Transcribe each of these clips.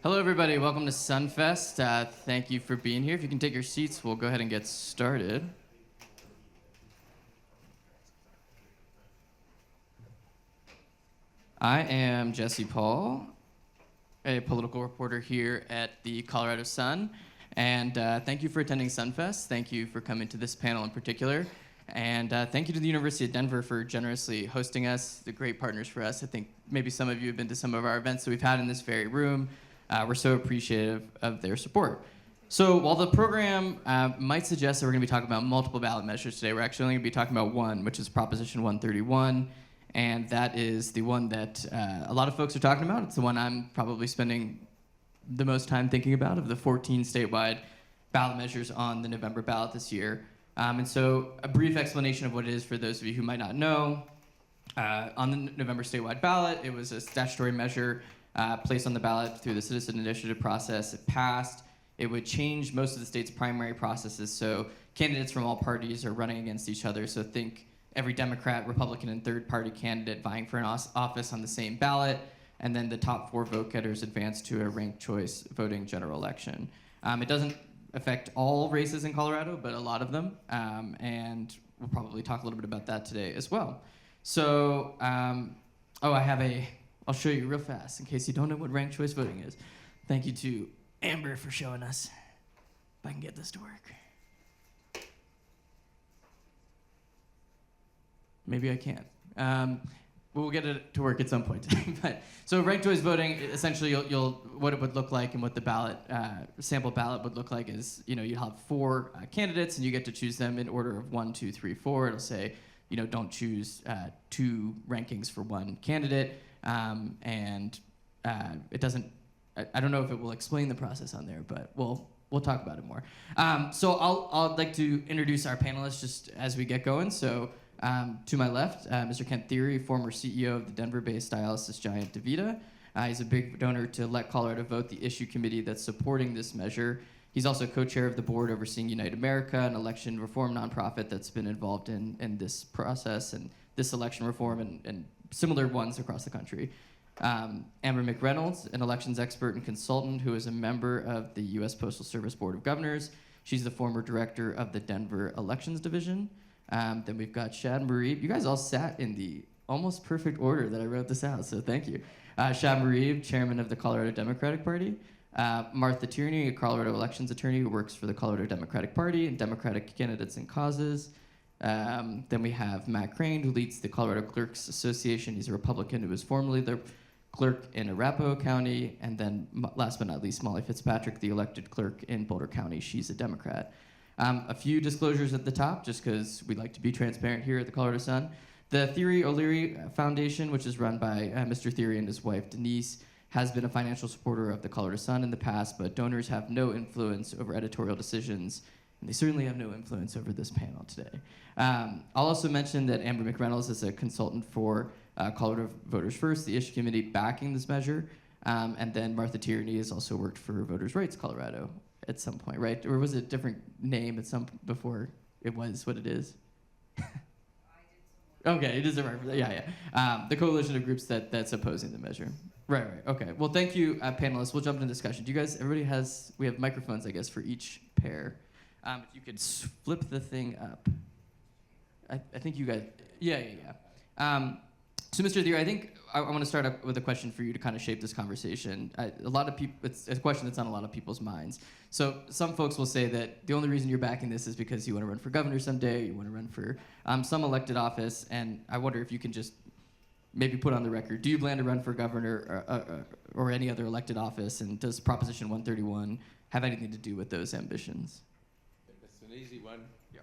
Hello, everybody. Welcome to SunFest. Thank you for being here. If you can take your seats, we'll go ahead and get started. I am Jesse Paul, a political reporter here at the Colorado Sun. And thank you for attending SunFest. Thank you for coming to this panel in particular. And thank you to the University of Denver for generously hosting us. They're great partners for us. I think maybe some of you have been to some of our events that we've had in this very room. We're so appreciative of their support. So while the program might suggest that we're going to be talking about multiple ballot measures today, we're actually only going to be talking about one, which is Proposition 131. And that is the one that a lot of folks are talking about. It's the one I'm probably spending the most time thinking about of the 14 statewide ballot measures on the November ballot this year. And so a brief explanation of what it is for those of you who might not know. On the November statewide ballot, it was a statutory measure placed on the ballot through the citizen initiative process. It passed. It would change most of the state's primary processes, so candidates from all parties are running against each other. So think every Democrat, Republican, and third-party candidate vying for an office on the same ballot, and then the top 4 vote-getters advance to a ranked choice voting general election. It doesn't affect all races in Colorado, but a lot of them, and we'll probably talk a little bit about that today as well. So, I'll show you real fast in case you don't know what ranked choice voting is. Thank you to Amber for showing us. If I can get this to work. Maybe I can't. We'll get it to work at some point. But so ranked choice voting, essentially, what it would look like and what the ballot sample ballot would look like is, you have 4 candidates and you get to choose them in order of 1, 2, 3, 4. It'll say, don't choose 2 rankings for one candidate. It doesn't. I don't know if it will explain the process on there, but we'll talk about it more. So I'd like to introduce our panelists just as we get going. So to my left, Mr. Kent Thiry, former CEO of the Denver-based dialysis giant DaVita. He's a big donor to Let Colorado Vote, the issue committee that's supporting this measure. He's also co-chair of the board overseeing Unite America, an election reform nonprofit that's been involved in this process and this election reform and similar ones across the country. Amber McReynolds, an elections expert and consultant who is a member of the U.S. Postal Service Board of Governors. She's the former director of the Denver Elections Division. Then we've got Shad Murib. You guys all sat in the almost perfect order that I wrote this out, so thank you. Shad Murib, chairman of the Colorado Democratic Party. Martha Thiry, a Colorado elections attorney who works for the Colorado Democratic Party and Democratic Candidates and Causes. Then we have McReynolds, who leads the Colorado Clerks Association. He's a Republican who was formerly the clerk in Arapahoe County. And then last but not least, Molly Fitzpatrick, the elected clerk in Boulder County. She's a Democrat. A few disclosures at the top, just because we like to be transparent here at the Colorado Sun. The Thiry O'Leary Foundation, which is run by Mr. Thiry and his wife, Denise, has been a financial supporter of the Colorado Sun in the past, but donors have no influence over editorial decisions, and they certainly have no influence over this panel today. I'll also mention that Amber McReynolds is a consultant for Colorado Voters First, the issue committee backing this measure, and then Martha Thiry has also worked for Voters Rights Colorado at some point, right? Or was it a different name at some before it was what it is? Okay, it is a reference. Yeah. The coalition of groups that's opposing the measure. Right. Okay. Well, thank you, panelists. We'll jump into discussion. We have microphones, I guess, for each pair. If you could flip the thing up. I think you guys, yeah. So, Mr. Thiry, I think I want to start up with a question for you to kind of shape this conversation. A lot of people, it's a question that's on a lot of people's minds. So some folks will say that the only reason you're backing this is because you want to run for governor someday, you want to run for some elected office, and I wonder if you can just maybe put on the record, do you plan to run for governor or any other elected office, and does Proposition 131 have anything to do with those ambitions? It's an easy one. Yeah.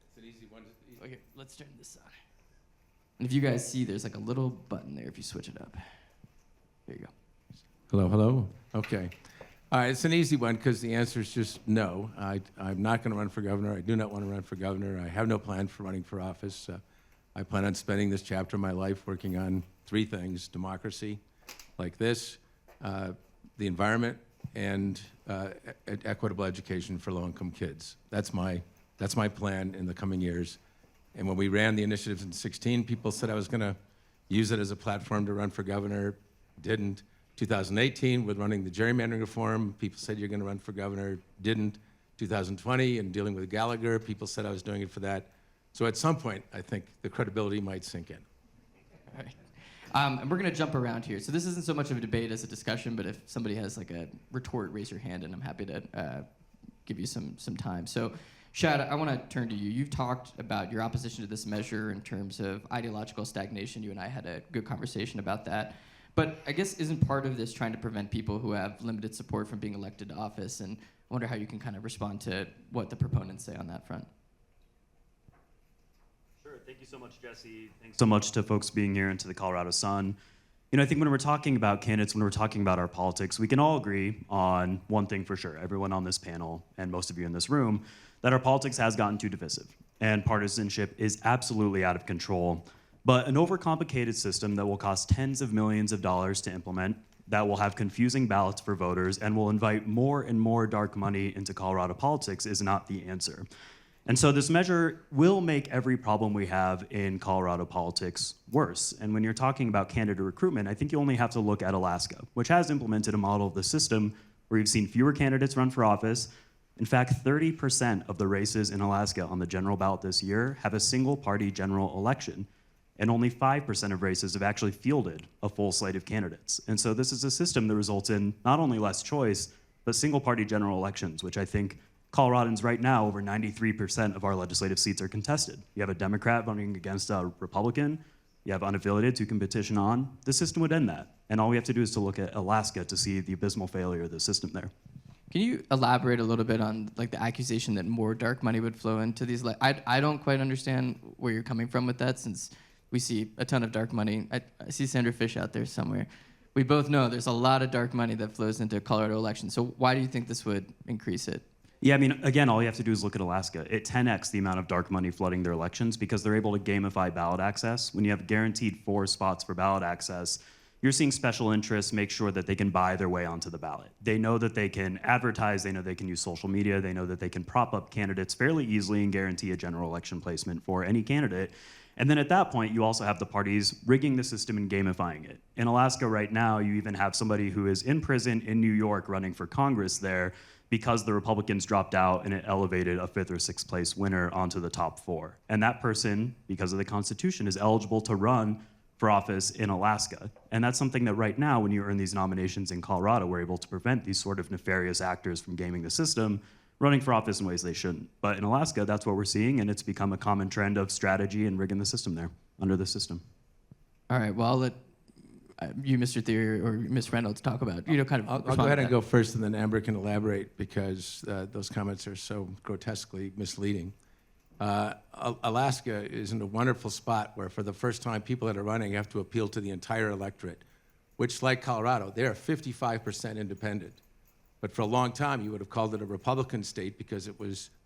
It's an easy one. Okay, let's turn this on. And if you guys see, there's like a little button there if you switch it up. There you go. Hello. Okay. It's an easy one because the answer is just no. I'm not going to run for governor. I do not want to run for governor. I have no plan for running for office. I plan on spending this chapter of my life working on 3 things: democracy, like this, the environment, and equitable education for low-income kids. That's my plan in the coming years. And when we ran the initiatives in 2016, people said I was going to use it as a platform to run for governor. Didn't. 2018, with running the gerrymandering reform, people said you're going to run for governor, didn't. 2020, and dealing with Gallagher, people said I was doing it for that. So at some point, I think the credibility might sink in. All right. And we're going to jump around here. So this isn't so much of a debate as a discussion, but if somebody has like a retort, raise your hand, and I'm happy to give you some time. So, Shad, I want to turn to you. You've talked about your opposition to this measure in terms of ideological stagnation. You and I had a good conversation about that. But I guess isn't part of this trying to prevent people who have limited support from being elected to office? And I wonder how you can kind of respond to what the proponents say on that front. Sure. Thank you so much, Jesse. Thanks so much to folks being here and to the Colorado Sun. You know, I think when we're talking about candidates, when we're talking about our politics, we can all agree on one thing for sure, everyone on this panel and most of you in this room, that our politics has gotten too divisive and partisanship is absolutely out of control. But an overcomplicated system that will cost tens of millions of dollars to implement, that will have confusing ballots for voters and will invite more and more dark money into Colorado politics is not the answer. And so this measure will make every problem we have in Colorado politics worse. And when you're talking about candidate recruitment, I think you only have to look at Alaska, which has implemented a model of the system where you've seen fewer candidates run for office. In fact, 30% of the races in Alaska on the general ballot this year have a single party general election. And only 5% of races have actually fielded a full slate of candidates. And so this is a system that results in not only less choice, but single-party general elections, which I think Coloradans right now, over 93% of our legislative seats are contested. You have a Democrat voting against a Republican, you have unaffiliated who can petition on. The system would end that. And all we have to do is to look at Alaska to see the abysmal failure of the system there. Can you elaborate a little bit on like the accusation that more dark money would flow into these? I don't quite understand where you're coming from with that, since we see a ton of dark money. I see Sandra Fish out there somewhere. We both know there's a lot of dark money that flows into Colorado elections. So why do you think this would increase it? Yeah, I mean, again, all you have to do is look at Alaska. It 10x the amount of dark money flooding their elections because they're able to gamify ballot access. When you have guaranteed 4 spots for ballot access, you're seeing special interests make sure that they can buy their way onto the ballot. They know that they can advertise, they know they can use social media, they know that they can prop up candidates fairly easily and guarantee a general election placement for any candidate. And then at that point, you also have the parties rigging the system and gamifying it. In Alaska right now, you even have somebody who is in prison in New York running for Congress there because the Republicans dropped out and it elevated a 5th or 6th place winner onto the top 4. And that person, because of the Constitution, is eligible to run for office in Alaska. And that's something that right now, when you earn these nominations in Colorado, we're able to prevent these sort of nefarious actors from gaming the system, running for office in ways they shouldn't. But in Alaska, that's what we're seeing, and it's become a common trend of strategy and rigging the system there, under the system. All right, well, I'll let you, Mr. Thiry, or Ms. Reynolds talk about, kind of I'll go ahead and go first, and then Amber can elaborate, because those comments are so grotesquely misleading. Alaska is in a wonderful spot where, for the first time, people that are running have to appeal to the entire electorate, which, like Colorado, they are 55% independent. But for a long time, you would have called it a Republican state because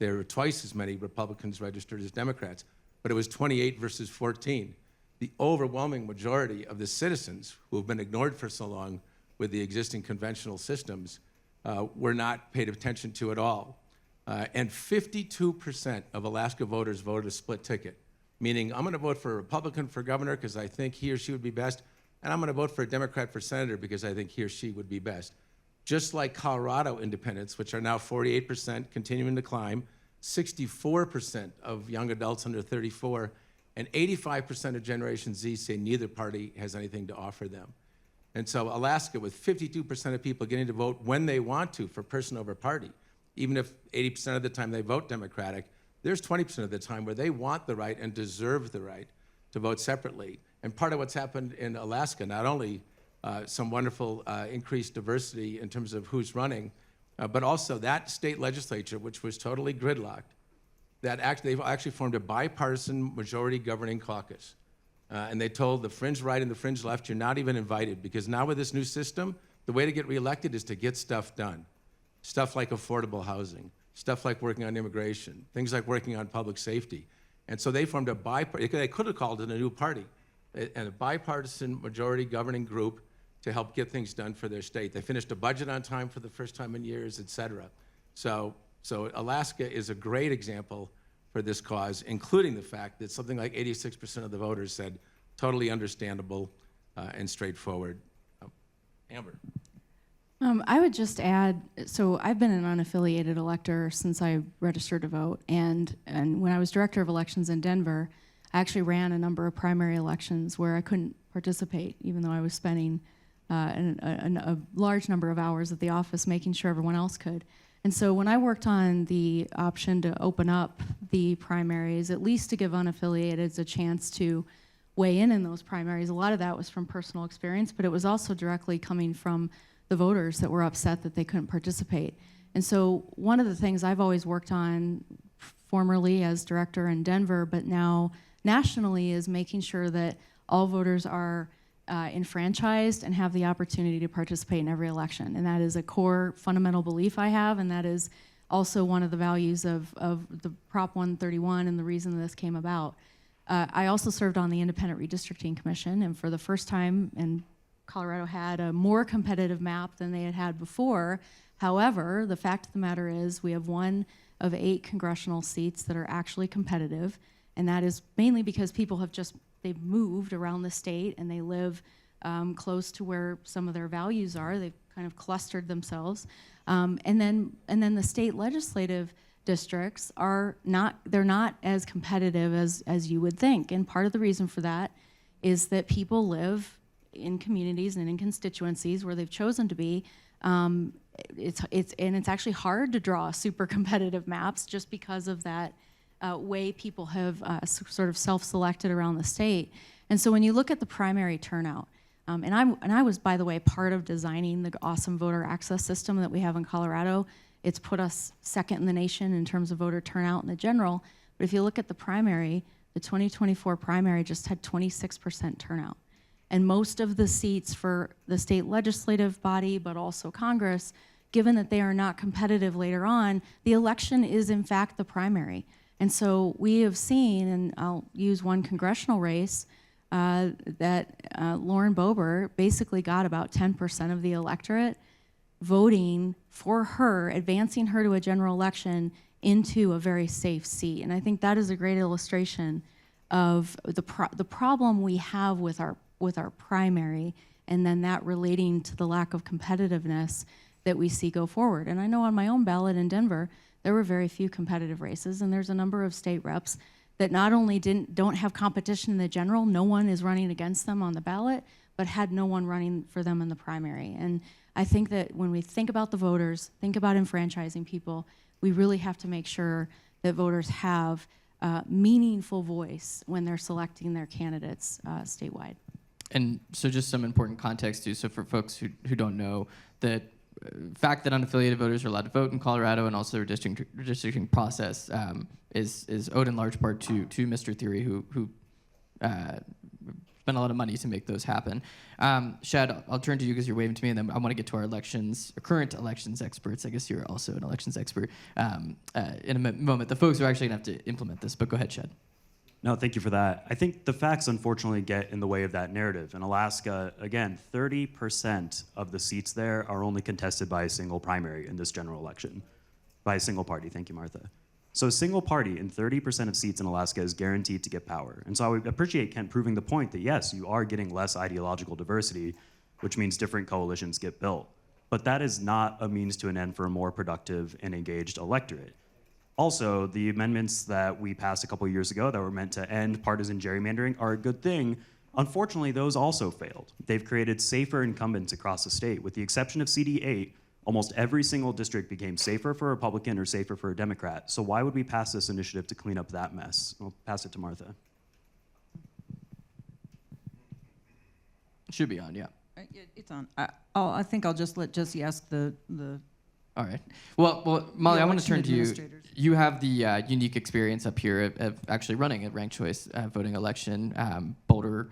there were twice as many Republicans registered as Democrats, but it was 28 versus 14. The overwhelming majority of the citizens who have been ignored for so long with the existing conventional systems were not paid attention to at all. And 52% of Alaska voters voted a split ticket, meaning I'm going to vote for a Republican for governor because I think he or she would be best, and I'm going to vote for a Democrat for senator because I think he or she would be best. Just like Colorado independents, which are now 48%, continuing to climb, 64% of young adults under 34, and 85% of Generation Z say neither party has anything to offer them. And so Alaska, with 52% of people getting to vote when they want to for person over party, even if 80% of the time they vote Democratic, there's 20% of the time where they want the right and deserve the right to vote separately. And part of what's happened in Alaska, not only some wonderful increased diversity in terms of who's running, but also that state legislature, which was totally gridlocked, they've actually formed a bipartisan majority governing caucus. And they told the fringe right and the fringe left, you're not even invited, because now with this new system, the way to get reelected is to get stuff done. Stuff like affordable housing, stuff like working on immigration, things like working on public safety. And so they formed they could have called it a new party, and a bipartisan majority governing group to help get things done for their state. They finished a budget on time for the first time in years, et cetera. So Alaska is a great example for this cause, including the fact that something like 86% of the voters said totally understandable and straightforward. Amber. I would just add, so I've been an unaffiliated elector since I registered to vote, and when I was director of elections in Denver, I actually ran a number of primary elections where I couldn't participate, even though I was spending a large number of hours at the office making sure everyone else could. And so when I worked on the option to open up the primaries, at least to give unaffiliateds a chance to weigh in those primaries, a lot of that was from personal experience, but it was also directly coming from the voters that were upset that they couldn't participate. And so one of the things I've always worked on, formerly as director in Denver, but now nationally, is making sure that all voters are enfranchised and have the opportunity to participate in every election. And that is a core fundamental belief I have, and that is also one of the values of the Prop 131 and the reason this came about. I also served on the Independent Redistricting Commission, and for the first time, and Colorado had a more competitive map than they had had before. However, the fact of the matter is we have 1 of 8 congressional seats that are actually competitive, and that is mainly because people have they've moved around the state and they live close to where some of their values are. They've kind of clustered themselves. And then the state legislative districts they're not as competitive as you would think. And part of the reason for that is that people live in communities and in constituencies where they've chosen to be. It's actually hard to draw super competitive maps just because of that way people have sort of self-selected around the state. And so when you look at the primary turnout, and I was, by the way, part of designing the awesome voter access system that we have in Colorado. It's put us second in the nation in terms of voter turnout in the general. But if you look at the primary, the 2024 primary just had 26% turnout. And most of the seats for the state legislative body, but also Congress, given that they are not competitive later on, the election is in fact the primary. And so we have seen, and I'll use one congressional race, that Lauren Boebert basically got about 10% of the electorate voting for her, advancing her to a general election into a very safe seat. And I think that is a great illustration of the problem we have with our primary, and then that relating to the lack of competitiveness that we see go forward. And I know on my own ballot in Denver, there were very few competitive races, and there's a number of state reps that not only don't have competition in the general, no one is running against them on the ballot, but had no one running for them in the primary. And I think that when we think about the voters, think about enfranchising people, we really have to make sure that voters have meaningful voice when they're selecting their candidates statewide. And so just some important context too. So for folks who don't know, the fact that unaffiliated voters are allowed to vote in Colorado, and also the redistricting process is owed in large part to Mr. Thiry, who spent a lot of money to make those happen. Shad, I'll turn to you because you're waving to me, and then I want to get to our current elections experts. I guess you're also an elections expert in a moment. The folks who are actually going to have to implement this, but go ahead, Shad. No, thank you for that. I think the facts unfortunately get in the way of that narrative. In Alaska, again, 30% of the seats there are only contested by a single primary in this general election, by a single party. Thank you, Martha. So a single party in 30% of seats in Alaska is guaranteed to get power. And so I would appreciate Kent proving the point that yes, you are getting less ideological diversity, which means different coalitions get built. But that is not a means to an end for a more productive and engaged electorate. Also, the amendments that we passed a couple of years ago that were meant to end partisan gerrymandering are a good thing. Unfortunately, those also failed. They've created safer incumbents across the state. With the exception of CD8, almost every single district became safer for a Republican or safer for a Democrat. So why would we pass this initiative to clean up that mess? I'll pass it to Martha. It should be on, yeah. It's on. I think I'll just let Jesse ask the All right. Well, Molly, I want to turn to you. administrators. You have the unique experience up here of actually running a ranked choice voting election. Boulder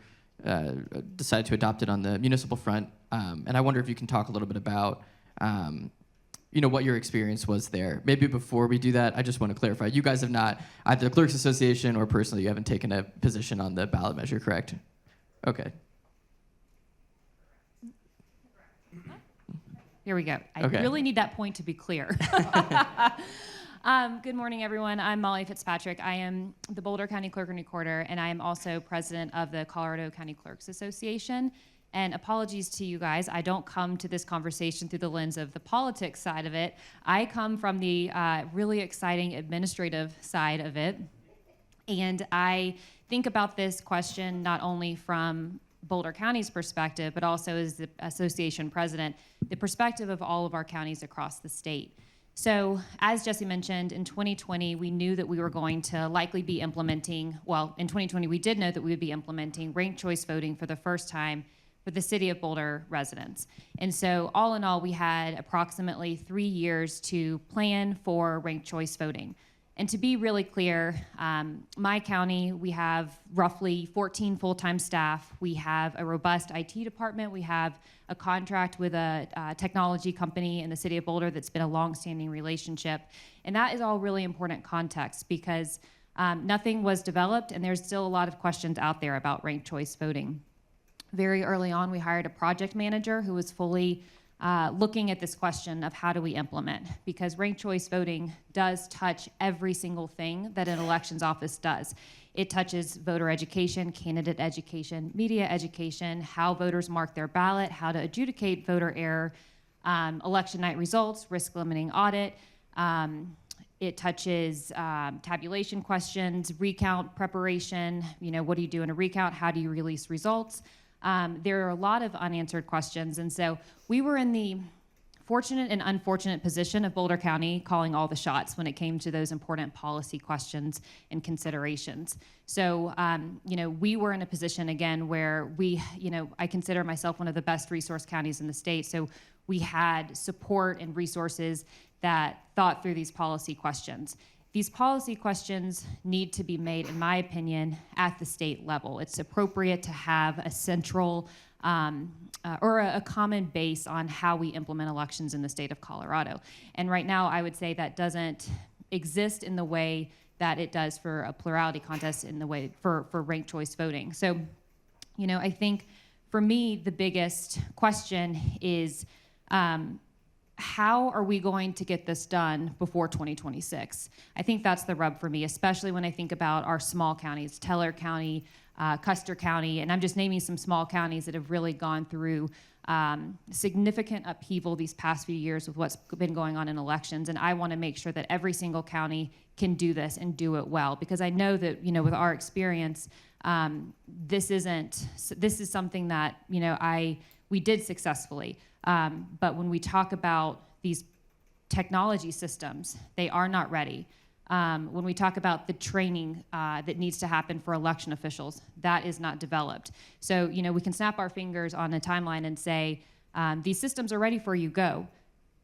decided to adopt it on the municipal front, and I wonder if you can talk a little bit about, what your experience was there. Maybe before we do that, I just want to clarify: you guys have not, either Clerks Association or personally, you haven't taken a position on the ballot measure, correct? Okay. Here we go. I Okay. really need that point to be clear. Good morning, everyone. I'm Molly Fitzpatrick. I am the Boulder County Clerk and Recorder, and I am also president of the Colorado County Clerks Association. And apologies to you guys, I don't come to this conversation through the lens of the politics side of it. I come from the really exciting administrative side of it. And I think about this question not only from Boulder County's perspective, but also as the association president, the perspective of all of our counties across the state. So as Jesse mentioned, in 2020, we knew that we were going to likely be implementing, well, in 2020, we did know that we would be implementing ranked choice voting for the first time for the city of Boulder residents. And so all in all, we had approximately 3 years to plan for ranked choice voting. And to be really clear, my county, we have roughly 14 full-time staff. We have a robust IT department. We have a contract with a technology company in the city of Boulder that's been a long-standing relationship. And that is all really important context because nothing was developed and there's still a lot of questions out there about ranked choice voting. Very early on, we hired a project manager who was fully looking at this question of how do we implement, because ranked choice voting does touch every single thing that an elections office does. It touches voter education, candidate education, media education, how voters mark their ballot, how to adjudicate voter error, election night results, risk limiting audit. It touches tabulation questions, recount preparation, what do you do in a recount, how do you release results? There are a lot of unanswered questions, and so we were in the fortunate and unfortunate position of Boulder County calling all the shots when it came to those important policy questions and considerations. So, we were in a position, again, where I consider myself one of the best resource counties in the state, so we had support and resources that thought through these policy questions. These policy questions need to be made, in my opinion, at the state level. It's appropriate to have a central or a common base on how we implement elections in the state of Colorado. And right now, I would say that doesn't exist in the way that it does for a plurality contest in the way for ranked choice voting. So, I think for me, the biggest question is, how are we going to get this done before 2026? I think that's the rub for me, especially when I think about our small counties, Teller County, Custer County, and I'm just naming some small counties that have really gone through significant upheaval these past few years with what's been going on in elections. And I want to make sure that every single county can do this and do it well, because I know that, with our experience, this is something that, we did successfully. But when we talk about these technology systems, they are not ready. When we talk about the training that needs to happen for election officials, that is not developed. So, we can snap our fingers on a timeline and say, these systems are ready for you, go.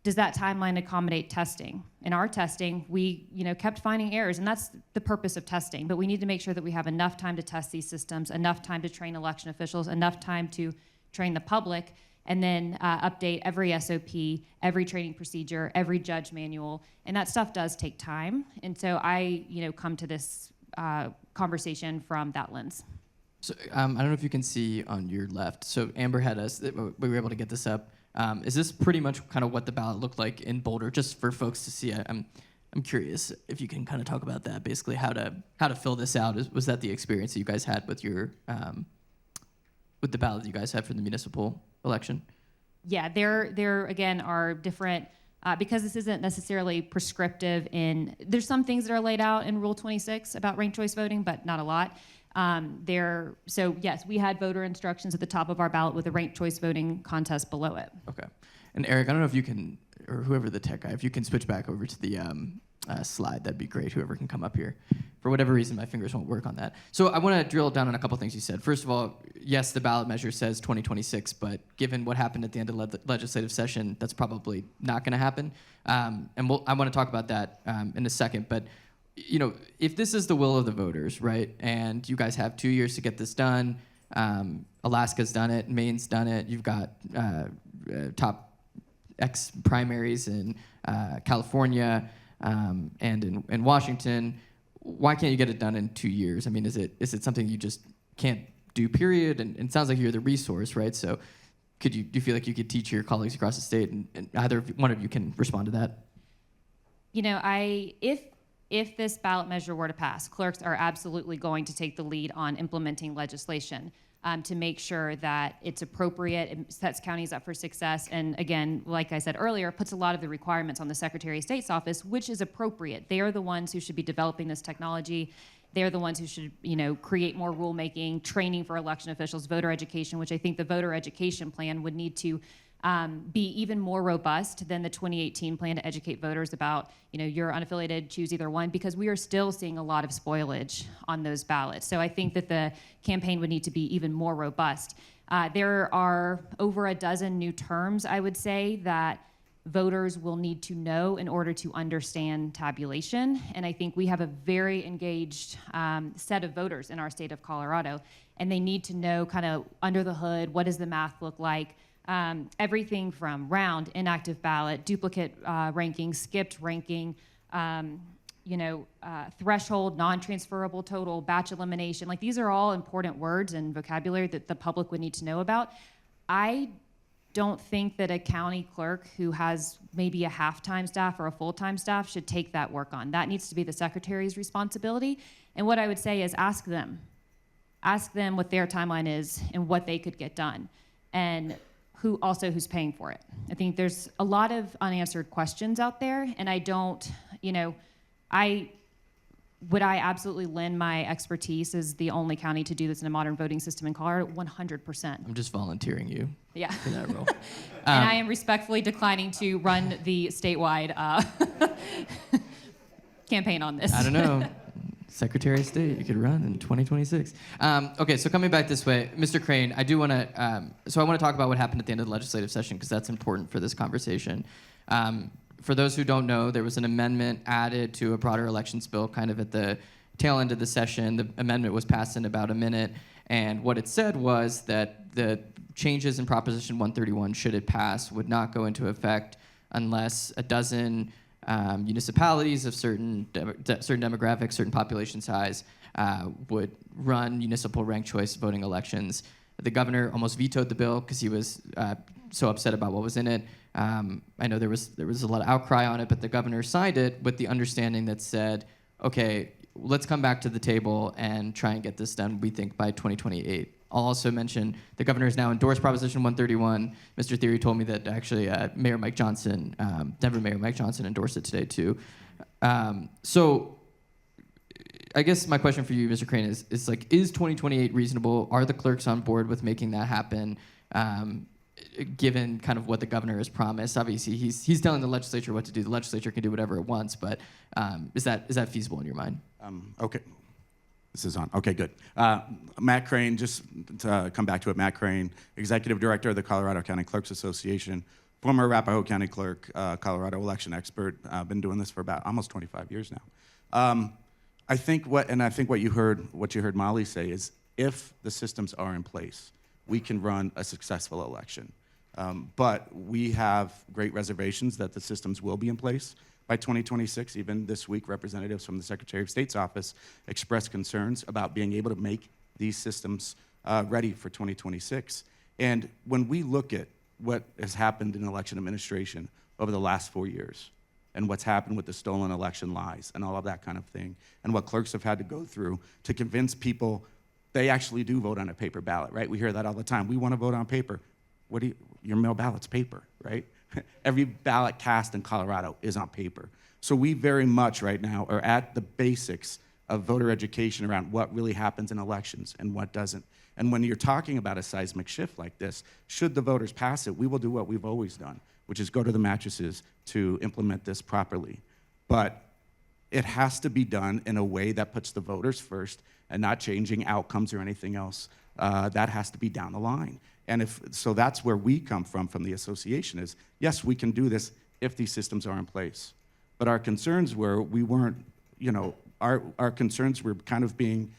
Does that timeline accommodate testing? In our testing, we kept finding errors, and that's the purpose of testing. But we need to make sure that we have enough time to test these systems, enough time to train election officials, enough time to train the public, and then update every SOP, every training procedure, every judge manual, and that stuff does take time. And so I, come to this conversation from that lens. So I don't know if you can see on your left. So Amber had us, we were able to get this up. Is this pretty much kind of what the ballot looked like in Boulder, just for folks to see? I'm curious if you can kind of talk about that, basically how to fill this out. Was that the experience that you guys had with your with the ballot that you guys had for the municipal election? Yeah, there again are different, because this isn't necessarily prescriptive there's some things that are laid out in Rule 26 about ranked choice voting, but not a lot. So yes, we had voter instructions at the top of our ballot with a ranked choice voting contest below it. Okay. And Eric, I don't know if you can, or whoever the tech guy, if you can switch back over to the slide, that'd be great. Whoever can come up here. For whatever reason, my fingers won't work on that. So I want to drill down on a couple things you said. First of all, yes, the ballot measure says 2026, but given what happened at the end of the legislative session, that's probably not going to happen. And I want to talk about that in a second. But if this is the will of the voters, right, and you guys have 2 years to get this done, Alaska's done it, Maine's done it. You've got top X primaries in California and in Washington. Why can't you get it done in 2 years? I mean, is it something you just can't do, period? And it sounds like you're the resource, right? So do you feel like you could teach your colleagues across the state, and either one of you can respond to that? If this ballot measure were to pass, clerks are absolutely going to take the lead on implementing legislation. to make sure that it's appropriate, it sets counties up for success, and again, like I said earlier, puts a lot of the requirements on the Secretary of State's office, which is appropriate. They are the ones who should be developing this technology. They're the ones who should, create more rulemaking, training for election officials, voter education, which I think the voter education plan would need to be even more robust than the 2018 plan to educate voters about, you're unaffiliated, choose either one, because we are still seeing a lot of spoilage on those ballots. So I think that the campaign would need to be even more robust. There are over a dozen new terms, I would say, that voters will need to know in order to understand tabulation. And I think we have a very engaged set of voters in our state of Colorado, and they need to know kind of under the hood, what does the math look like? Everything from round, inactive ballot, duplicate ranking, skipped ranking, threshold, non-transferable total, batch elimination. Like, these are all important words and vocabulary that the public would need to know about. I don't think that a county clerk who has maybe a half-time staff or a full-time staff should take that work on. That needs to be the secretary's responsibility. And what I would say is ask them what their timeline is and what they could get done, and who's paying for it. I think there's a lot of unanswered questions out there, and I don't, would I absolutely lend my expertise as the only county to do this in a modern voting system in Colorado? 100%. I'm just volunteering you Yeah. for that role. And I am respectfully declining to run the statewide campaign on this. I don't know. Secretary of State, you could run in 2026. Okay, so coming back this way, Mr. Crane, I do want to, I want to talk about what happened at the end of the legislative session, because that's important for this conversation. For those who don't know, there was an amendment added to a broader elections bill kind of at the tail end of the session. The amendment was passed in about a minute, and what it said was that the changes in Proposition 131, should it pass, would not go into effect unless a dozen municipalities of certain demographics, certain population size, would run municipal ranked choice voting elections. The governor almost vetoed the bill because he was so upset about what was in it. I know there was a lot of outcry on it, but the governor signed it with the understanding that said, okay, let's come back to the table and try and get this done, we think, by 2028. I'll also mention the governor has now endorsed Proposition 131. Mr. Thiry told me that actually Mayor Mike Johnson, Denver Mayor Mike Johnson, endorsed it today too. So I guess my question for you, Mr. Crane, is 2028 reasonable? Are the clerks on board with making that happen, given kind of what the governor has promised? Obviously, he's telling the legislature what to do. The legislature can do whatever it wants, but is that feasible in your mind? Okay. This is on. Okay, good. Matt Crane, just to come back to it, Matt Crane, Executive Director of the Colorado County Clerks Association, former Arapahoe County Clerk, Colorado election expert. Been doing this for about almost 25 years now. I think what you heard Molly say is, if the systems are in place, we can run a successful election. But we have great reservations that the systems will be in place by 2026. Even this week, representatives from the Secretary of State's office expressed concerns about being able to make these systems ready for 2026. And when we look at what has happened in election administration over the last 4 years, and what's happened with the stolen election lies and all of that kind of thing, and what clerks have had to go through to convince people they actually do vote on a paper ballot, right? We hear that all the time. We want to vote on paper. Your mail ballot's paper, right? Every ballot cast in Colorado is on paper. So we very much right now are at the basics of voter education around what really happens in elections and what doesn't. And when you're talking about a seismic shift like this, should the voters pass it, we will do what we've always done, which is go to the mattresses to implement this properly. But it has to be done in a way that puts the voters first and not changing outcomes or anything else. That has to be down the line. And so that's where we come from the association is, yes, we can do this if these systems are in place. But our concerns were, our concerns were kind of being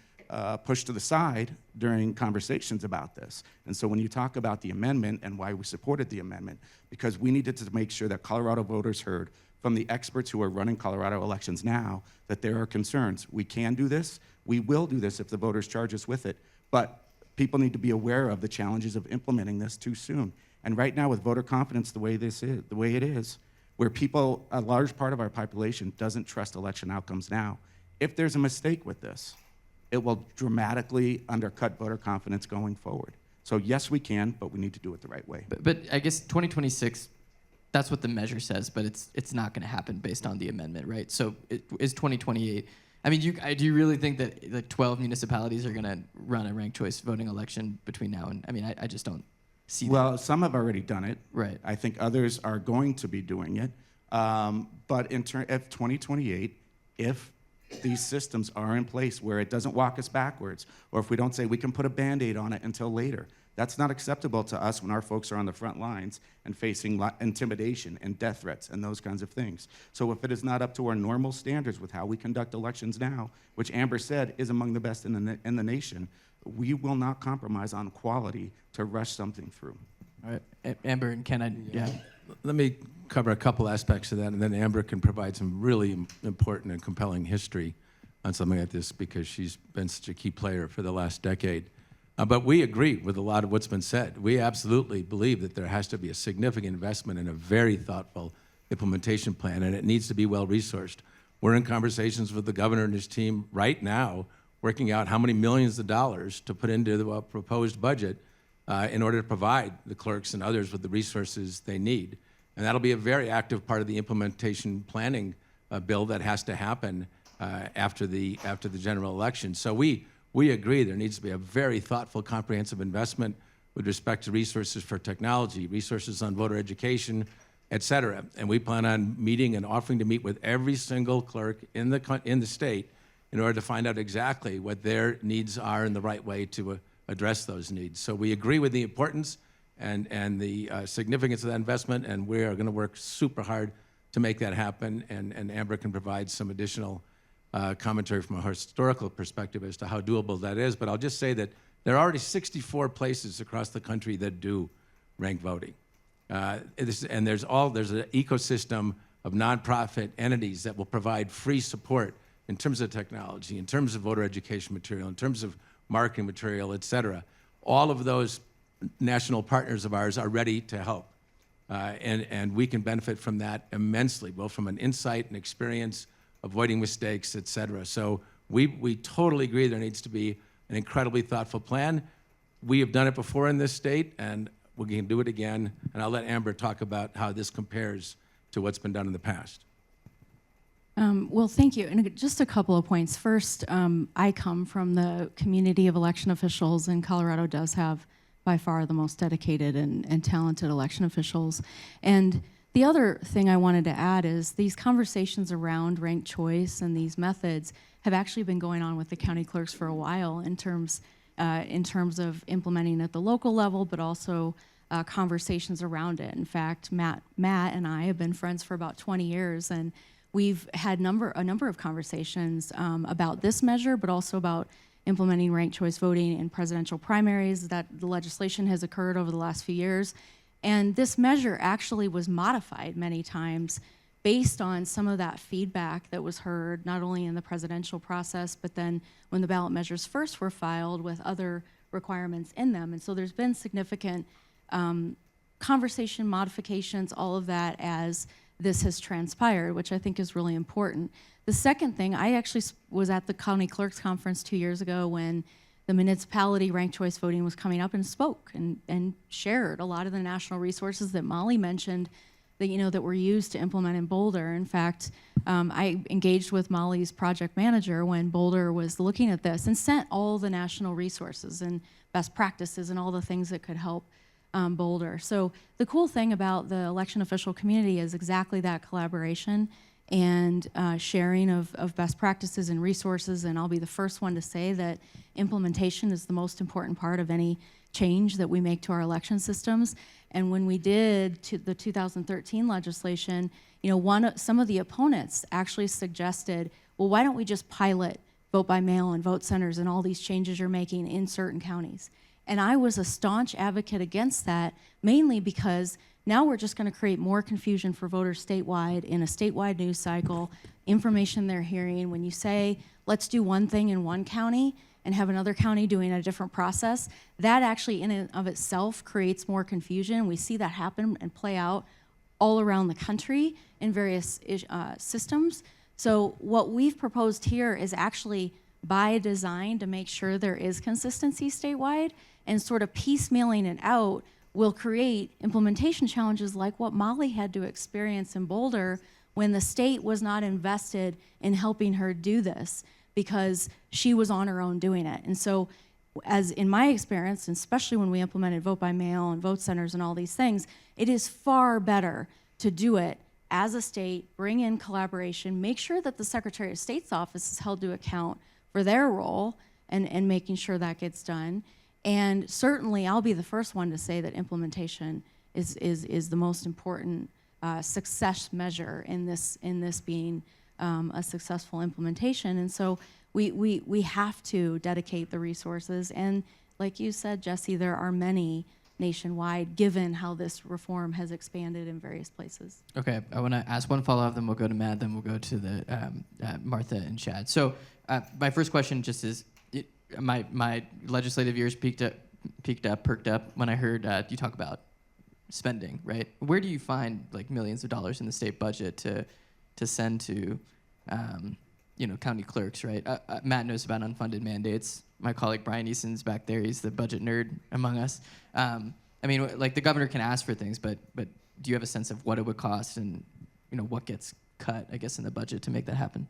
pushed to the side during conversations about this. And so when you talk about the amendment and why we supported the amendment, because we needed to make sure that Colorado voters heard from the experts who are running Colorado elections now that there are concerns. We can do this. We will do this if the voters charge us with it. But people need to be aware of the challenges of implementing this too soon. And right now, with voter confidence the way it is, where people, a large part of our population doesn't trust election outcomes now, if there's a mistake with this, it will dramatically undercut voter confidence going forward. So yes, we can, but we need to do it the right way. But I guess 2026, that's what the measure says, but it's not going to happen based on the amendment, right? So is 2028. I mean, do you really think that like 12 municipalities are going to run a ranked choice voting election between now and? I mean, I just don't see that. Well, some have already done it. Right. I think others are going to be doing it. But if 2028, if these systems are in place where it doesn't walk us backwards, or if we don't say we can put a Band-Aid on it until later, that's not acceptable to us when our folks are on the front lines and facing intimidation and death threats and those kinds of things. So if it is not up to our normal standards with how we conduct elections now, which Amber said is among the best in the nation, we will not compromise on quality to rush something through. All right, Amber and Ken, yeah. Let me cover a couple aspects of that, and then Amber can provide some really important and compelling history on something like this because she's been such a key player for the last decade. But we agree with a lot of what's been said. We absolutely believe that there has to be a significant investment in a very thoughtful implementation plan, and it needs to be well-resourced. We're in conversations with the governor and his team right now, working out how many millions of dollars to put into the proposed budget in order to provide the clerks and others with the resources they need. And that'll be a very active part of the implementation planning bill that has to happen after the general election. So we agree there needs to be a very thoughtful, comprehensive investment with respect to resources for technology, resources on voter education, et cetera. And we plan on meeting and offering to meet with every single clerk in the state in order to find out exactly what their needs are and the right way to address those needs. So we agree with the importance and the significance of that investment, and we are going to work super hard to make that happen. And Amber can provide some additional commentary from a historical perspective as to how doable that is. But I'll just say that there are already 64 places across the country that do ranked voting. And there's an ecosystem of nonprofit entities that will provide free support in terms of technology, in terms of voter education material, in terms of marketing material, et cetera. All of those national partners of ours are ready to help. And we can benefit from that immensely, both from an insight and experience, avoiding mistakes, et cetera. So we totally agree there needs to be an incredibly thoughtful plan. We have done it before in this state, and we can do it again. And I'll let Amber talk about how this compares to what's been done in the past. Well, thank you. And just a couple of points. First, I come from the community of election officials, and Colorado does have by far the most dedicated and talented election officials. And the other thing I wanted to add is these conversations around ranked choice and these methods have actually been going on with the county clerks for a while in terms of implementing at the local level, but also conversations around it. In fact, Matt and I have been friends for about 20 years, and we've had a number of conversations about this measure, but also about implementing ranked choice voting in presidential primaries. That the legislation has occurred over the last few years. And this measure actually was modified many times based on some of that feedback that was heard, not only in the presidential process, but then when the ballot measures first were filed with other requirements in them. And so there's been significant conversation, modifications, all of that as this has transpired, which I think is really important. The second thing, I actually was at the County Clerks Conference 2 years ago when the municipality ranked choice voting was coming up and spoke and shared a lot of the national resources that Molly mentioned that were used to implement in Boulder. In fact, I engaged with Molly's project manager when Boulder was looking at this and sent all the national resources and best practices and all the things that could help Boulder. So the cool thing about the election official community is exactly that collaboration and sharing of best practices and resources. And I'll be the first one to say that implementation is the most important part of any change that we make to our election systems. And when we did the 2013 legislation, some of the opponents actually suggested, well, why don't we just pilot vote by mail and vote centers and all these changes you're making in certain counties? And I was a staunch advocate against that, mainly because now we're just going to create more confusion for voters statewide in a statewide news cycle, information they're hearing. When you say, let's do one thing in one county and have another county doing a different process, that actually in and of itself creates more confusion. We see that happen and play out all around the country in various systems. So what we've proposed here is actually by design to make sure there is consistency statewide, and sort of piecemealing it out will create implementation challenges like what Molly had to experience in Boulder when the state was not invested in helping her do this because she was on her own doing it. And so, as in my experience, and especially when we implemented vote by mail and vote centers and all these things, it is far better to do it as a state, bring in collaboration, make sure that the Secretary of State's office is held to account for their role and making sure that gets done. And certainly, I'll be the first one to say that implementation is the most important success measure in this being a successful implementation. And so we have to dedicate the resources. And like you said, Jesse, there are many nationwide, given how this reform has expanded in various places. Okay, I want to ask one follow-up, then we'll go to Matt, then we'll go to the Martha and Shad. So my first question just is, my legislative ears perked up when I heard you talk about spending, right? Where do you find like millions of dollars in the state budget to send to, county clerks, right? Matt knows about unfunded mandates. My colleague Brian Eason's back there. He's the budget nerd among us. Like the governor can ask for things, but do you have a sense of what it would cost and what gets cut, I guess, in the budget to make that happen?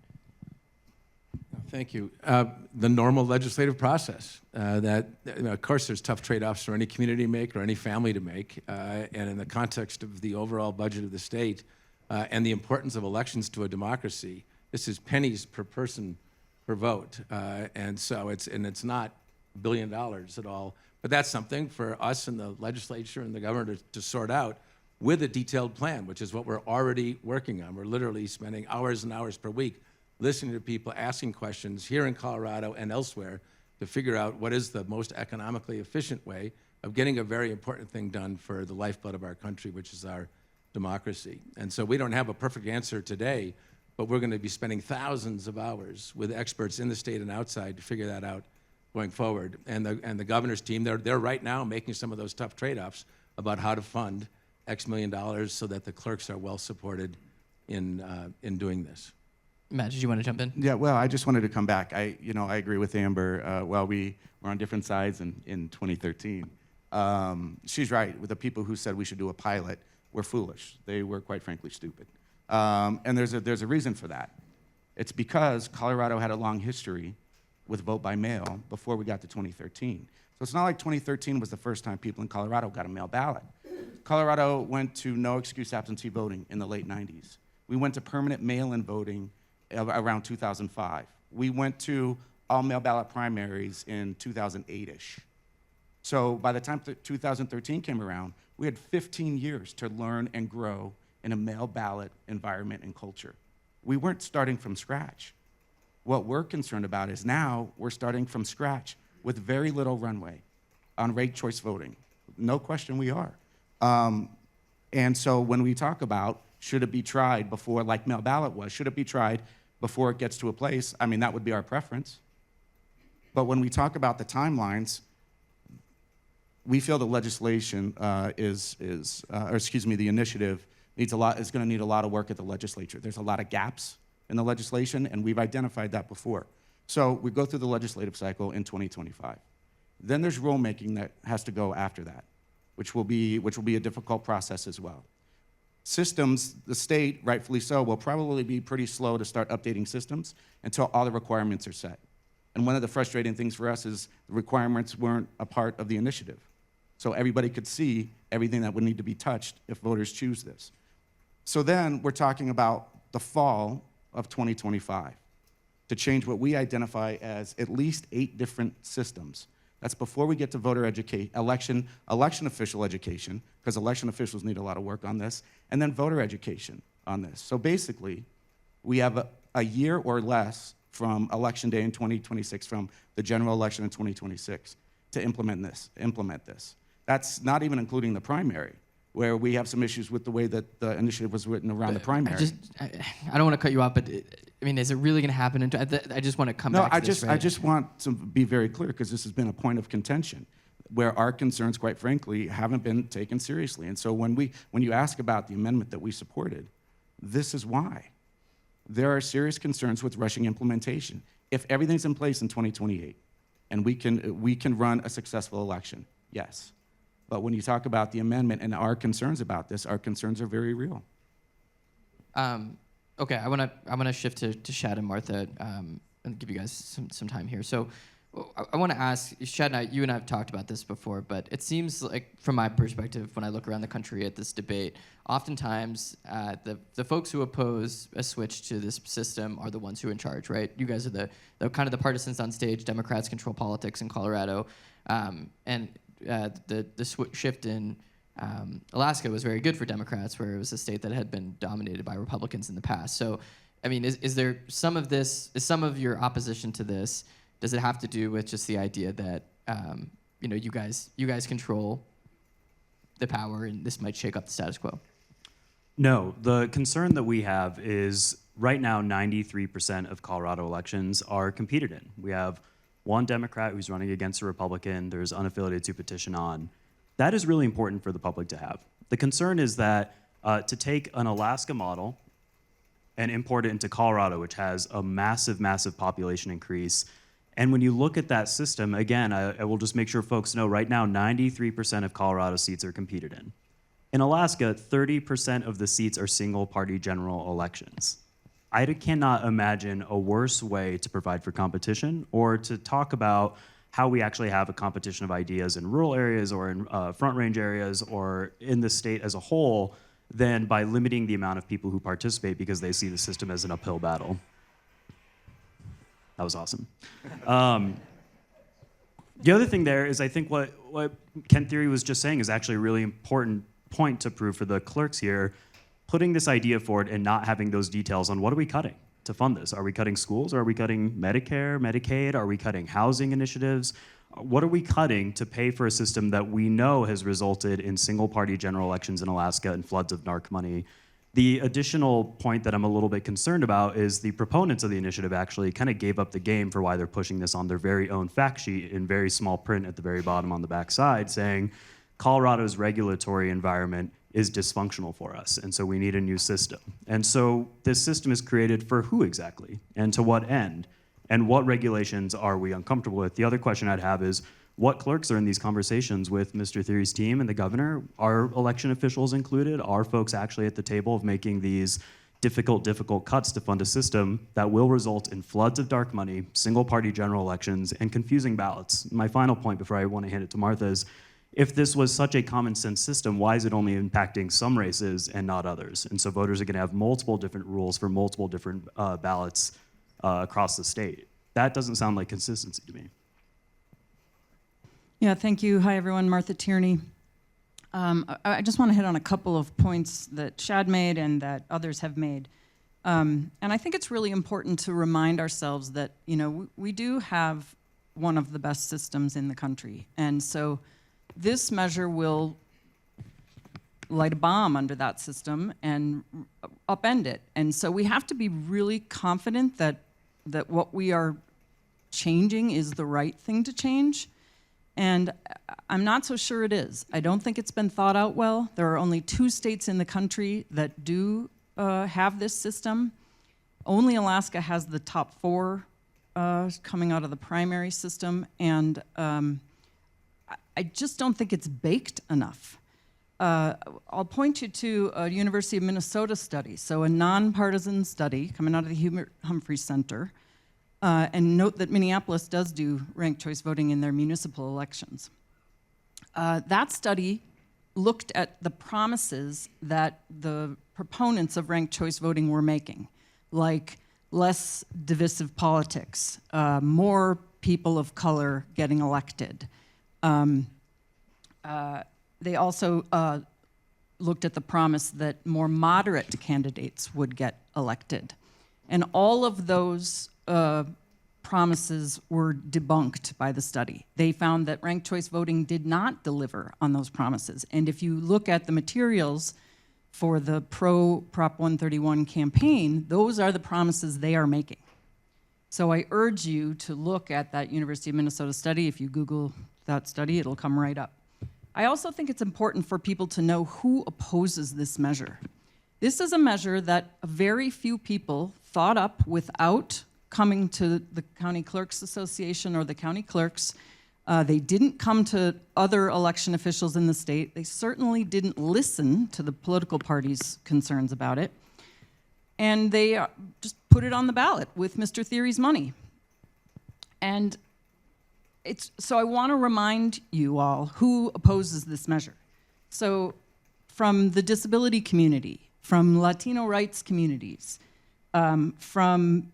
Thank you. The normal legislative process. Of course, there's tough trade-offs for any community to make or any family to make, and in the context of the overall budget of the state and the importance of elections to a democracy, this is pennies per person per vote, and so it's not $1 billion at all. But that's something for us and the legislature and the governor to sort out with a detailed plan, which is what we're already working on. We're literally spending hours and hours per week listening to people, asking questions here in Colorado and elsewhere to figure out what is the most economically efficient way of getting a very important thing done for the lifeblood of our country, which is our democracy. And so we don't have a perfect answer today, but we're going to be spending thousands of hours with experts in the state and outside to figure that out going forward. And the governor's team, they're right now making some of those tough trade-offs about how to fund X million dollars so that the clerks are well supported in doing this. Matt, did you want to jump in? Yeah, well, I just wanted to come back. I agree with Amber. While we were on different sides in 2013, she's right. With the people who said we should do a pilot, were foolish. They were, quite frankly, stupid. And there's a reason for that. It's because Colorado had a long history with vote by mail before we got to 2013. So it's not like 2013 was the first time people in Colorado got a mail ballot. Colorado went to no excuse absentee voting in the late 90s. We went to permanent mail-in voting around 2005. We went to all mail ballot primaries in 2008-ish. So by the time 2013 came around, we had 15 years to learn and grow in a mail ballot environment and culture. We weren't starting from scratch. What we're concerned about is now we're starting from scratch with very little runway on ranked choice voting. No question we are. And so when we talk about should it be tried before, like mail ballot was, should it be tried before it gets to a place? I mean, that would be our preference. But when we talk about the timelines, we feel the legislation the initiative is going to need a lot of work at the legislature. There's a lot of gaps in the legislation, and we've identified that before. So we go through the legislative cycle in 2025. Then there's rulemaking that has to go after that, which will be a difficult process as well. Systems, the state, rightfully so, will probably be pretty slow to start updating systems until all the requirements are set. And one of the frustrating things for us is the requirements weren't a part of the initiative. So everybody could see everything that would need to be touched if voters choose this. So then we're talking about the fall of 2025 to change what we identify as at least 8 different systems. That's before we get to voter education, election official education, because election officials need a lot of work on this, and then voter education on this. So basically, we have a year or less from election day in 2026, from the general election in 2026, to implement this. That's not even including the primary, where we have some issues with the way that the initiative was written around the primary. I don't want to cut you off, but is it really going to happen? I just want to come back to this. I just want to be very clear, because this has been a point of contention, where our concerns, quite frankly, haven't been taken seriously. And so when you ask about the amendment that we supported, this is why. there are serious concerns with rushing implementation. If everything's in place in 2028 and we can run a successful election, yes. But when you talk about the amendment and our concerns about this, our concerns are very real. Okay, I wanna shift to Shad and Martha and give you guys some time here. So I want to ask, Shad and I, you and I have talked about this before, but it seems like, from my perspective, when I look around the country at this debate, oftentimes the folks who oppose a switch to this system are the ones who are in charge, right? You guys are the kind of the partisans on stage. Democrats control politics in Colorado, and the shift in Alaska was very good for Democrats, where it was a state that had been dominated by Republicans in the past. So, I mean, is there some of this? Is some of your opposition to this? Does it have to do with just the idea that you guys control the power and this might shake up the status quo? No, the concern that we have is right now 93% of Colorado elections are competed in. We have one Democrat who's running against a Republican. There's unaffiliated to petition on. That is really important for the public to have. The concern is that to take an Alaska model and import it into Colorado, which has a massive, massive population increase. And when you look at that system, again, I will just make sure folks know right now 93% of Colorado seats are competed in. In Alaska, 30% of the seats are single-party general elections. I cannot imagine a worse way to provide for competition or to talk about how we actually have a competition of ideas in rural areas or in front range areas or in the state as a whole than by limiting the amount of people who participate because they see the system as an uphill battle. That was awesome. The other thing there is I think what Ken Thiry was just saying is actually a really important point to prove for the clerks here, putting this idea forward and not having those details on what are we cutting to fund this. Are we cutting schools? Are we cutting Medicare, Medicaid? Are we cutting housing initiatives? What are we cutting to pay for a system that we know has resulted in single-party general elections in Alaska and floods of NARC money? The additional point that I'm a little bit concerned about is the proponents of the initiative actually kind of gave up the game for why they're pushing this on their very own fact sheet in very small print at the very bottom on the back side, saying Colorado's regulatory environment is dysfunctional for us, and so we need a new system. And so this system is created for who exactly, and to what end, and what regulations are we uncomfortable with? The other question I'd have is, what clerks are in these conversations with Mr. Thiry's team and the governor? Are election officials included? Are folks actually at the table of making these difficult cuts to fund a system that will result in floods of dark money, single-party general elections, and confusing ballots? My final point before I want to hand it to Martha is, if this was such a common sense system, why is it only impacting some races and not others? And so voters are going to have multiple different rules for multiple different ballots across the state. That doesn't sound like consistency to me. Yeah, thank you. Hi, everyone. Martha Tierney. I just want to hit on a couple of points that Shad made and that others have made. And I think it's really important to remind ourselves that, we do have one of the best systems in the country. And so this measure will light a bomb under that system and upend it. And so we have to be really confident that what we are changing is the right thing to change. And I'm not so sure it is. I don't think it's been thought out well. There are only 2 states in the country that do have this system. Only Alaska has the top 4 coming out of the primary system. And I just don't think it's baked enough. I'll point you to a University of Minnesota study, so a nonpartisan study coming out of the Hubert Humphrey Center. And note that Minneapolis does do ranked choice voting in their municipal elections. That study looked at the promises that the proponents of ranked choice voting were making, like less divisive politics, more people of color getting elected. They also looked at the promise that more moderate candidates would get elected. And all of those promises were debunked by the study. They found that ranked choice voting did not deliver on those promises. And if you look at the materials for the pro-Prop 131 campaign, those are the promises they are making. So I urge you to look at that University of Minnesota study. If you Google that study, it'll come right up. I also think it's important for people to know who opposes this measure. This is a measure that very few people thought up without coming to the County Clerks Association or the county clerks. They didn't come to other election officials in the state. They certainly didn't listen to the political parties' concerns about it. And they just put it on the ballot with Mr. Thiry's money. And so I want to remind you all who opposes this measure. So from the disability community, from Latino rights communities, from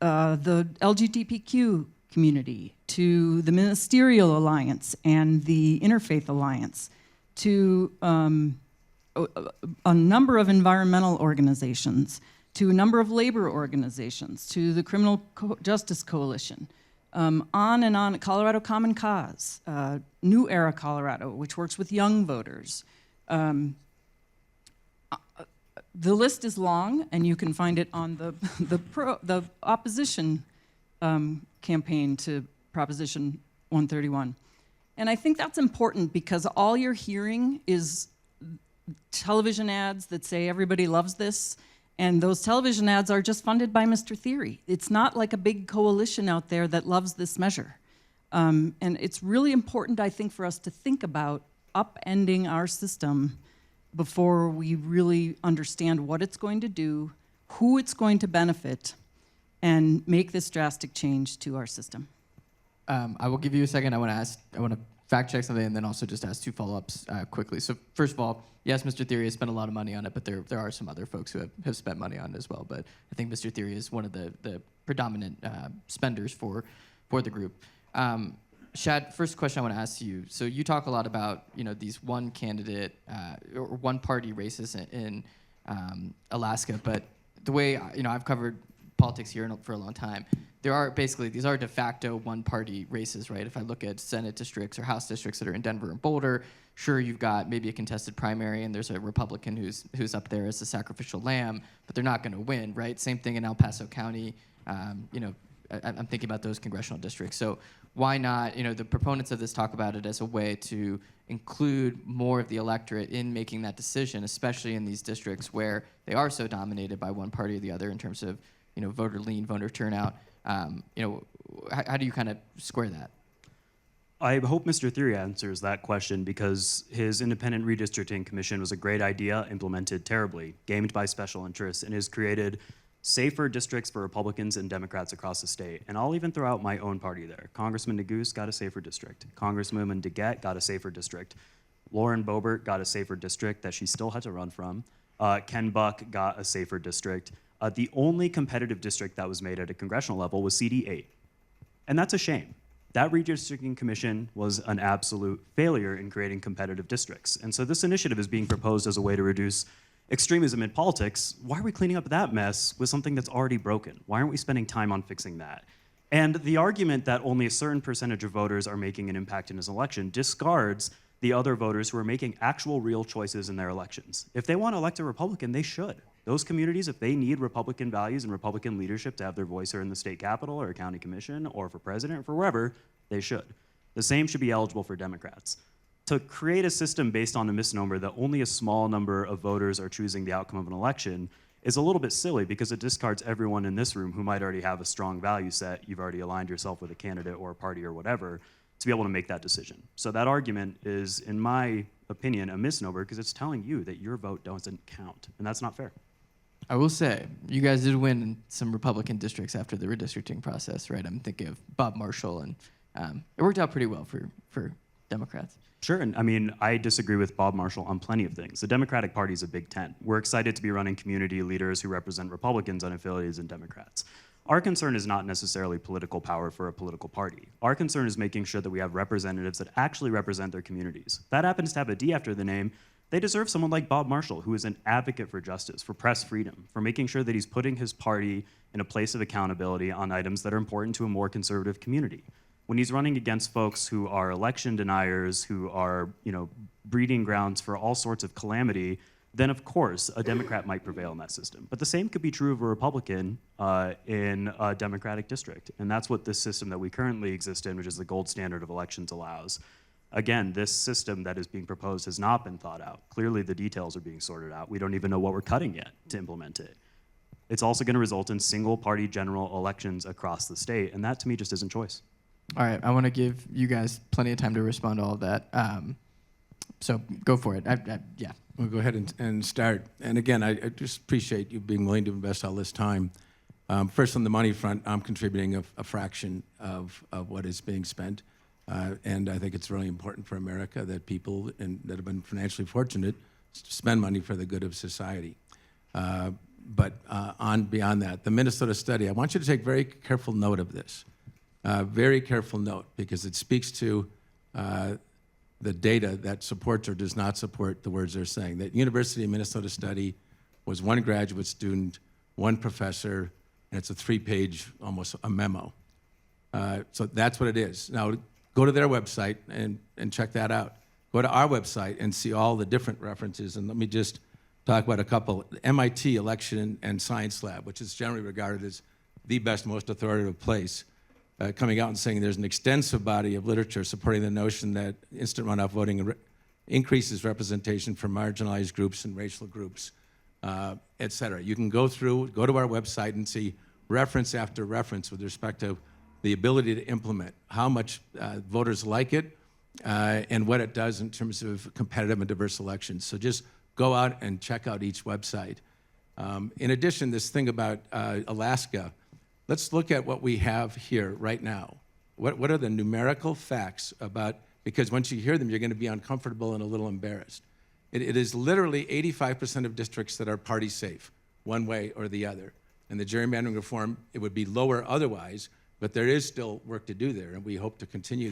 the LGBTQ community, to the Ministerial Alliance and the Interfaith Alliance, to a number of environmental organizations, to a number of labor organizations, to the Criminal Justice Coalition, on and on, Colorado Common Cause, New Era Colorado, which works with young voters. The list is long, and you can find it on the opposition campaign to Proposition 131. And I think that's important because all you're hearing is television ads that say everybody loves this, and those television ads are just funded by Mr. Thiry. It's not like a big coalition out there that loves this measure. And it's really important, I think, for us to think about upending our system before we really understand what it's going to do, who it's going to benefit, and make this drastic change to our system. I will give you a second. I want to fact check something and then also just ask 2 follow-ups quickly. So first of all, yes, Mr. Thiry has spent a lot of money on it, but there are some other folks who have spent money on it as well. But I think Mr. Thiry is one of the predominant spenders for the group. Shad, first question I want to ask you. So you talk a lot about these one candidate or one party races in Alaska, but the way I've covered politics here for a long time, these are de facto one-party races, right? If I look at Senate districts or House districts that are in Denver and Boulder, sure, you've got maybe a contested primary and there's a Republican who's up there as a sacrificial lamb, but they're not going to win, right? Same thing in El Paso County. I'm thinking about those congressional districts. So why not, the proponents of this talk about it as a way to include more of the electorate in making that decision, especially in these districts where they are so dominated by one party or the other in terms of voter lean, voter turnout. How do you kind of square that? I hope Mr. Thiry answers that question because his independent redistricting commission was a great idea, implemented terribly, gamed by special interests, and has created safer districts for Republicans and Democrats across the state. And I'll even throw out my own party there. Congressman Neguse got a safer district. Congresswoman DeGette got a safer district. Lauren Boebert got a safer district that she still had to run from. Ken Buck got a safer district. The only competitive district that was made at a congressional level was CD8. And that's a shame. That redistricting commission was an absolute failure in creating competitive districts. And so this initiative is being proposed as a way to reduce extremism in politics. Why are we cleaning up that mess with something that's already broken? Why aren't we spending time on fixing that? And the argument that only a certain percentage of voters are making an impact in this election discards the other voters who are making actual real choices in their elections. If they want to elect a Republican, they should. Those communities, if they need Republican values and Republican leadership to have their voice heard in the state capitol or a county commission or for president or for wherever, they should. The same should be eligible for Democrats. To create a system based on a misnomer that only a small number of voters are choosing the outcome of an election is a little bit silly because it discards everyone in this room who might already have a strong value set. You've already aligned yourself with a candidate or a party or whatever to be able to make that decision. So that argument is, in my opinion, a misnomer because it's telling you that your vote doesn't count, and that's not fair. I will say, you guys did win in some Republican districts after the redistricting process, right? I'm thinking of Bob Marshall, and it worked out pretty well for Democrats. Sure, and I mean, I disagree with Bob Marshall on plenty of things. The Democratic Party is a big tent. We're excited to be running community leaders who represent Republicans, unaffiliated, and Democrats. Our concern is not necessarily political power for a political party. Our concern is making sure that we have representatives that actually represent their communities. If that happens to have a D after the name, they deserve someone like Bob Marshall, who is an advocate for justice, for press freedom, for making sure that he's putting his party in a place of accountability on items that are important to a more conservative community. When he's running against folks who are election deniers, who are, breeding grounds for all sorts of calamity, then of course a Democrat might prevail in that system. But the same could be true of a Republican in a Democratic district. And that's what this system that we currently exist in, which is the gold standard of elections, allows. Again, this system that is being proposed has not been thought out. Clearly the details are being sorted out. We don't even know what we're cutting yet to implement it. It's also going to result in single-party general elections across the state, and that to me just isn't choice. All right, I want to give you guys plenty of time to respond to all of that. So go for it. Yeah. We'll go ahead and start. And again, I just appreciate you being willing to invest all this time. First, on the money front, I'm contributing a fraction of what is being spent. And I think it's really important for America that people that have been financially fortunate spend money for the good of society. But beyond that, the Minnesota study, I want you to take very careful note of this. Very careful note, because it speaks to the data that supports or does not support the words they're saying. That University of Minnesota study was one graduate student, one professor, and it's a 3-page, almost a memo. So that's what it is. Now, go to their website and check that out. Go to our website and see all the different references. And let me just talk about a couple. The MIT Election and Science Lab, which is generally regarded as the best, most authoritative place, coming out and saying there's an extensive body of literature supporting the notion that instant runoff voting increases representation for marginalized groups and racial groups, et cetera. You can go to our website and see reference after reference with respect to the ability to implement, how much voters like it, and what it does in terms of competitive and diverse elections. So just go out and check out each website. In addition, this thing about Alaska, let's look at what we have here right now. What are the numerical facts about, because once you hear them, you're going to be uncomfortable and a little embarrassed. It is literally 85% of districts that are party safe, one way or the other. And the gerrymandering reform, it would be lower otherwise, but there is still work to do there, and we hope to continue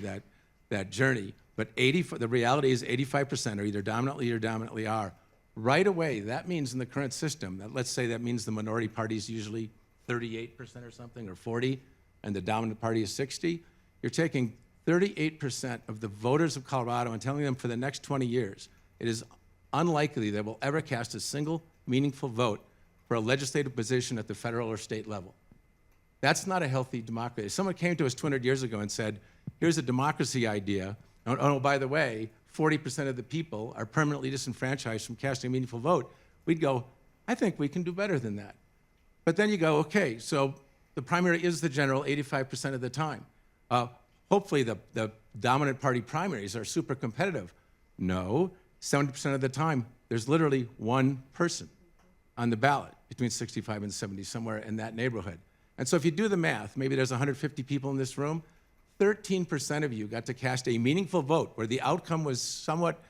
that journey. But the reality is 85% are either dominantly or dominantly are. Right away, that means in the current system, that let's say that means the minority party is usually 38% or something, or 40, and the dominant party is 60. You're taking 38% of the voters of Colorado and telling them for the next 20 years, it is unlikely they will ever cast a single meaningful vote for a legislative position at the federal or state level. That's not a healthy democracy. If someone came to us 200 years ago and said, here's a democracy idea, oh, by the way, 40% of the people are permanently disenfranchised from casting a meaningful vote, we'd go, I think we can do better than that. But then you go, okay, so the primary is the general 85% of the time. Hopefully the dominant party primaries are super competitive. No, 70% of the time, there's literally one person on the ballot between 65 and 70, somewhere in that neighborhood. And so if you do the math, maybe there's 150 people in this room, 13% of you got to cast a meaningful vote where the outcome was somewhat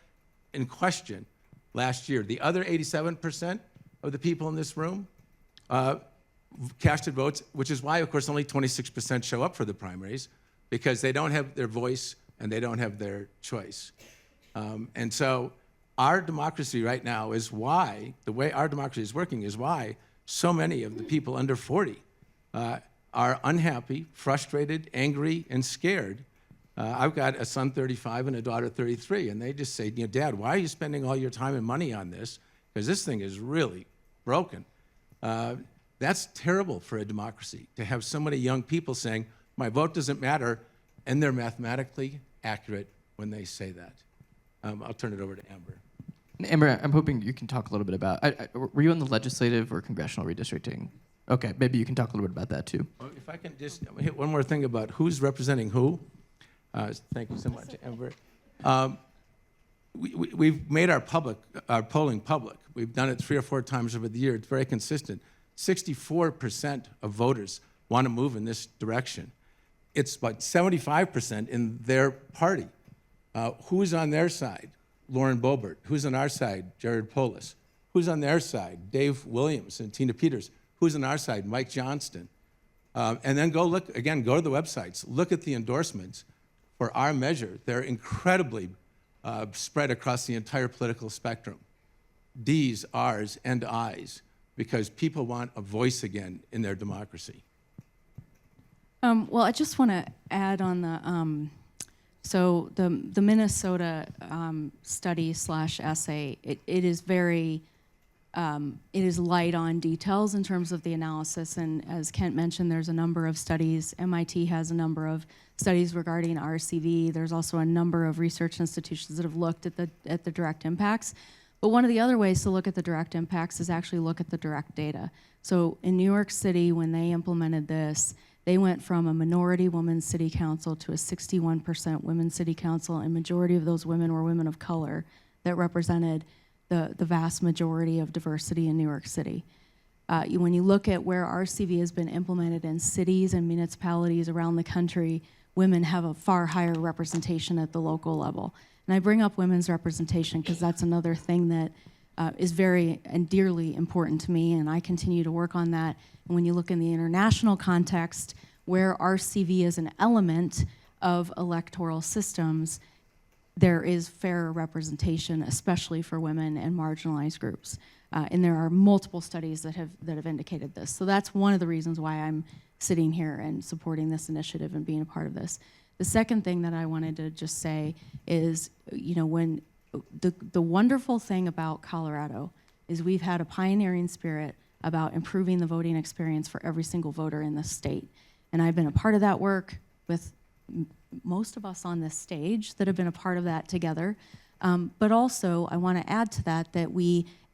in question last year. The other 87% of the people in this room casted votes, which is why, of course, only 26% show up for the primaries, because they don't have their voice and they don't have their choice. And so our democracy right now is why, the way our democracy is working is why so many of the people under 40 are unhappy, frustrated, angry, and scared. I've got a son 35 and a daughter 33, and they just say, Dad, why are you spending all your time and money on this? Because this thing is really broken. That's terrible for a democracy, to have so many young people saying, my vote doesn't matter, and they're mathematically accurate when they say that. I'll turn it over to Amber. Amber, I'm hoping you can talk a little bit about, were you in the legislative or congressional redistricting? Okay, maybe you can talk a little bit about that too. Well, if I can just hit one more thing about who's representing who. Thank you so much, Amber. We've made our polling public. We've done it 3 or 4 times over the year. It's very consistent. 64% of voters want to move in this direction. It's about 75% in their party. Who's on their side? Lauren Boebert. Who's on our side? Jared Polis. Who's on their side? Dave Williams and Tina Peters. Who's on our side? Mike Johnston. And then go to the websites. Look at the endorsements for our measure. They're incredibly spread across the entire political spectrum. D's, R's, and I's, because people want a voice again in their democracy. Well, I just want to add on the Minnesota study / essay. It is very it is light on details in terms of the analysis, and as Kent mentioned, there's a number of studies. MIT has a number of studies regarding RCV. There's also a number of research institutions that have looked at the direct impacts. But one of the other ways to look at the direct impacts is actually look at the direct data. So in New York City, when they implemented this, they went from a minority women's city council to a 61% women's city council, and majority of those women were women of color that represented the vast majority of diversity in New York City. When you look at where RCV has been implemented in cities and municipalities around the country, women have a far higher representation at the local level. And I bring up women's representation because that's another thing that is very and dearly important to me, and I continue to work on that. And when you look in the international context, where RCV is an element of electoral systems, there is fairer representation, especially for women and marginalized groups. And there are multiple studies that have indicated this. So that's one of the reasons why I'm sitting here and supporting this initiative and being a part of this. The second thing that I wanted to just say is, when the wonderful thing about Colorado is we've had a pioneering spirit about improving the voting experience for every single voter in the state. And I've been a part of that work with most of us on this stage that have been a part of that together. But also, I want to add to that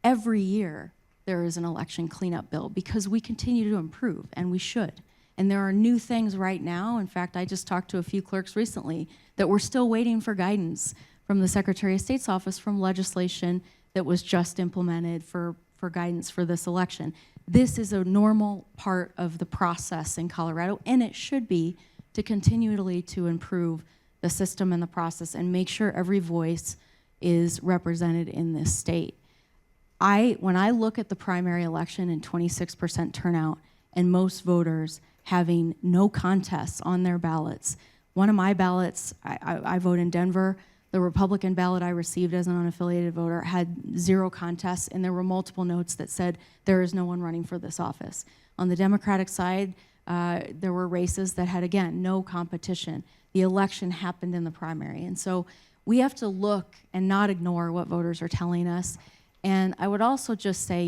every year there is an election cleanup bill because we continue to improve, and we should. And there are new things right now. In fact, I just talked to a few clerks recently that we're still waiting for guidance from the Secretary of State's office from legislation that was just implemented for guidance for this election. This is a normal part of the process in Colorado, and it should be, to continually to improve the system and the process and make sure every voice is represented in this state. When I look at the primary election and 26% turnout and most voters having no contests on their ballots, one of my ballots, I vote in Denver, the Republican ballot I received as an unaffiliated voter had 0 contests, and there were multiple notes that said there is no one running for this office. On the Democratic side, there were races that had, again, no competition. The election happened in the primary. And so we have to look and not ignore what voters are telling us. And I would also just say,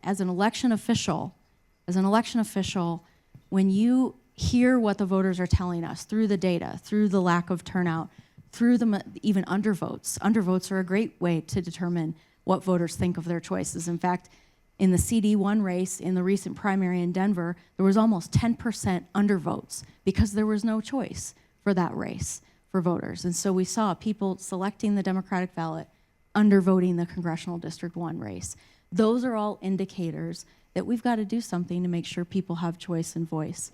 as an election official, when you hear what the voters are telling us through the data, through the lack of turnout, through even undervotes. Undervotes are a great way to determine what voters think of their choices. In fact, in the CD1 race in the recent primary in Denver, there was almost 10% undervotes because there was no choice for that race for voters. And so we saw people selecting the Democratic ballot, undervoting the Congressional District 1 race. Those are all indicators that we've got to do something to make sure people have choice and voice.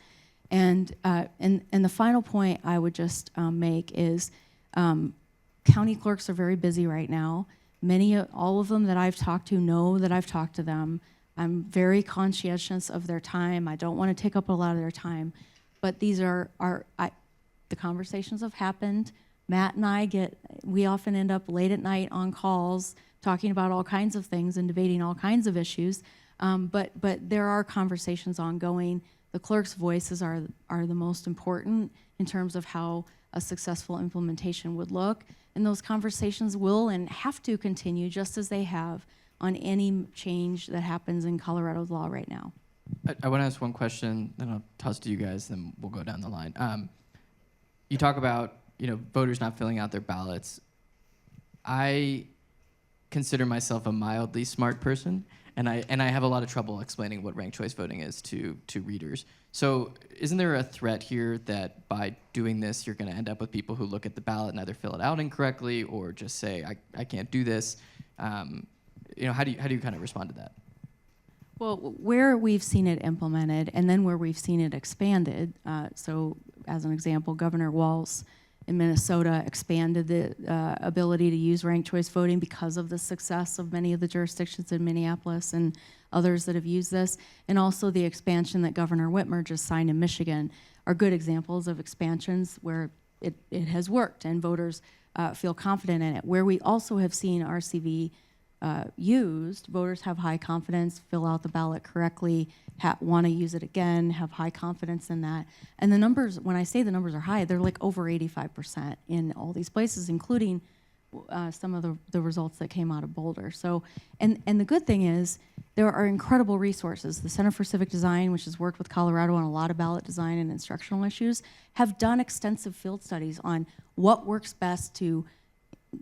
And the final point I would just make is county clerks are very busy right now. All of them that I've talked to know that I've talked to them. I'm very conscientious of their time. I don't want to take up a lot of their time, but these the conversations have happened. Matt and we often end up late at night on calls talking about all kinds of things and debating all kinds of issues. But there are conversations ongoing. The clerks' voices are the most important in terms of how a successful implementation would look. And those conversations will and have to continue just as they have on any change that happens in Colorado's law right now. I want to ask one question, then I'll toss to you guys, then we'll go down the line. You talk about voters not filling out their ballots. I consider myself a mildly smart person, and I have a lot of trouble explaining what ranked choice voting is to readers. So isn't there a threat here that by doing this, you're going to end up with people who look at the ballot and either fill it out incorrectly or just say, I can't do this? How do you kind of respond to that? Well, where we've seen it implemented and then where we've seen it expanded, so as an example, Governor Walz in Minnesota expanded the ability to use ranked choice voting because of the success of many of the jurisdictions in Minneapolis and others that have used this, and also the expansion that Governor Whitmer just signed in Michigan are good examples of expansions where it has worked and voters feel confident in it. Where we also have seen RCV used, voters have high confidence, fill out the ballot correctly, want to use it again, have high confidence in that. And the numbers, when I say the numbers are high, they're like over 85% in all these places, including some of the results that came out of Boulder. So, and the good thing is there are incredible resources. The Center for Civic Design, which has worked with Colorado on a lot of ballot design and instructional issues, have done extensive field studies on what works best to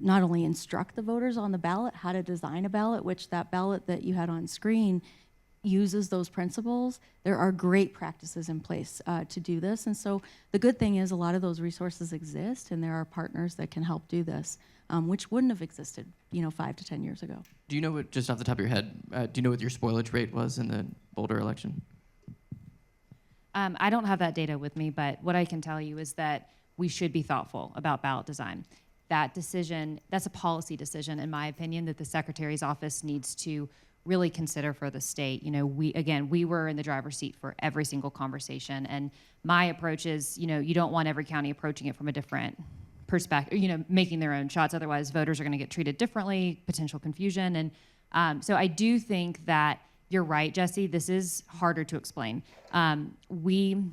not only instruct the voters on the ballot, how to design a ballot, which that ballot that you had on screen uses those principles. There are great practices in place to do this. And so the good thing is a lot of those resources exist, and there are partners that can help do this, which wouldn't have existed, 5 to 10 years ago. Do you know what, just off the top of your head, do you know what your spoilage rate was in the Boulder election? I don't have that data with me, but what I can tell you is that we should be thoughtful about ballot design. That decision, that's a policy decision, in my opinion, that the Secretary's office needs to really consider for the state. We were in the driver's seat for every single conversation, and my approach is, you don't want every county approaching it from a different perspective, making their own shots. Otherwise, voters are going to get treated differently, potential confusion. And so I do think that you're right, Jesse, this is harder to explain. We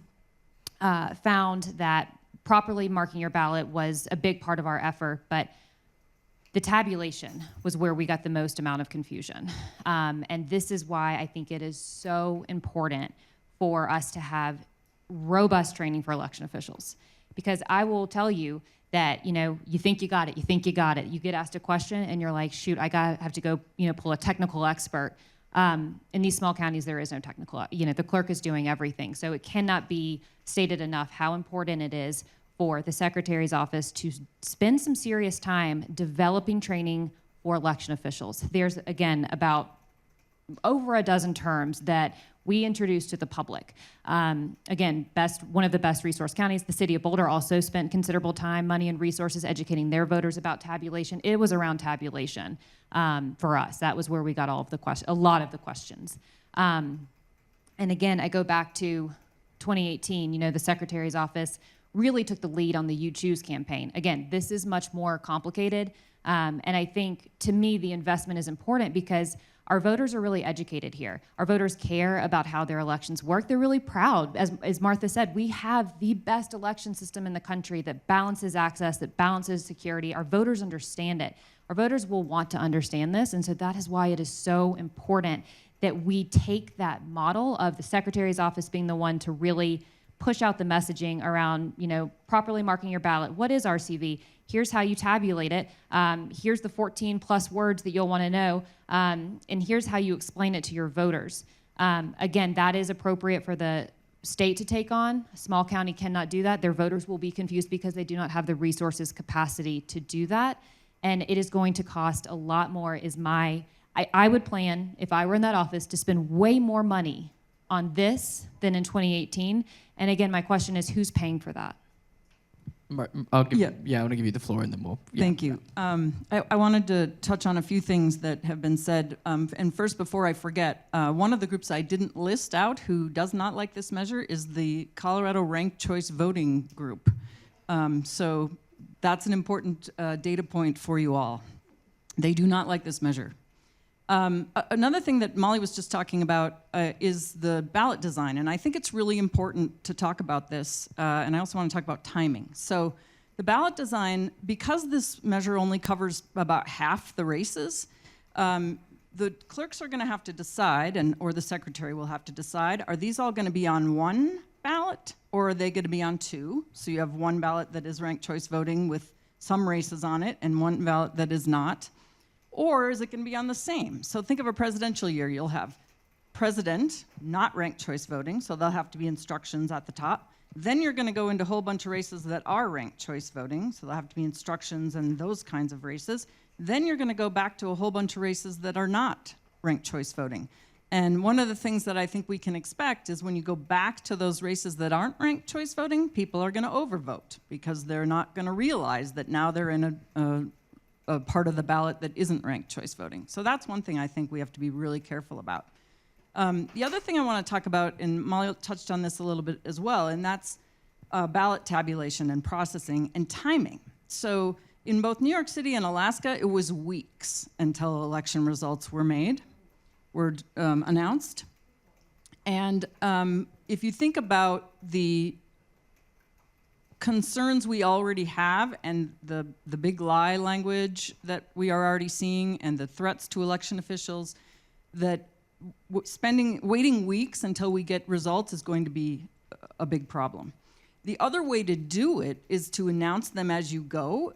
found that properly marking your ballot was a big part of our effort, but the tabulation was where we got the most amount of confusion. And this is why I think it is so important for us to have robust training for election officials. Because I will tell you that, you think you got it, you get asked a question and you're like, shoot, have to go, pull a technical expert. In these small counties, there is no technical, the clerk is doing everything. So it cannot be stated enough how important it is for the Secretary's office to spend some serious time developing training for election officials. There's, again, about over a dozen terms that we introduced to the public. Again, one of the best resource counties, the city of Boulder also spent considerable time, money, and resources educating their voters about tabulation. It was around tabulation for us. That was where we got a lot of the questions. And again, I go back to 2018, the Secretary's office really took the lead on the You Choose campaign. Again, this is much more complicated. And I think, to me, the investment is important because our voters are really educated here. Our voters care about how their elections work. They're really proud. As Martha said, we have the best election system in the country that balances access, that balances security. Our voters understand it. Our voters will want to understand this, and so that is why it is so important that we take that model of the Secretary's office being the one to really push out the messaging around, properly marking your ballot. What is RCV? Here's how you tabulate it. Here's the 14 plus words that you'll want to know. And here's how you explain it to your voters. Again, that is appropriate for the state to take on. A small county cannot do that. Their voters will be confused because they do not have the resources, capacity to do that. And it is going to cost a lot more I would plan, if I were in that office, to spend way more money on this than in 2018. And again, my question is, who's paying for that? I want to give you the floor, and then we'll. Yeah. Thank you. I wanted to touch on a few things that have been said. And first, before I forget, one of the groups I didn't list out who does not like this measure is the Colorado Ranked Choice Voting Group. So that's an important data point for you all. They do not like this measure. Another thing that Molly was just talking about is the ballot design, and I think it's really important to talk about this, and I also want to talk about timing. So the ballot design, because this measure only covers about half the races, the clerks are going to have to decide, or the secretary will have to decide, are these all going to be on one ballot, or are they going to be on two? So you have one ballot that is ranked choice voting with some races on it, and one ballot that is not. Or is it going to be on the same? So think of a presidential year. You'll have president, not ranked choice voting, so there'll have to be instructions at the top. Then you're going to go into a whole bunch of races that are ranked choice voting, so there'll have to be instructions and those kinds of races. Then you're going to go back to a whole bunch of races that are not ranked choice voting. And one of the things that I think we can expect is when you go back to those races that aren't ranked choice voting, people are going to overvote because they're not going to realize that now they're in a part of the ballot that isn't ranked choice voting. So that's one thing I think we have to be really careful about. The other thing I want to talk about, and Molly touched on this a little bit as well, and that's ballot tabulation and processing and timing. So in both New York City and Alaska, it was weeks until election results were announced. And if you think about the concerns we already have and the big lie language that we are already seeing and the threats to election officials, that waiting weeks until we get results is going to be a big problem. The other way to do it is to announce them as you go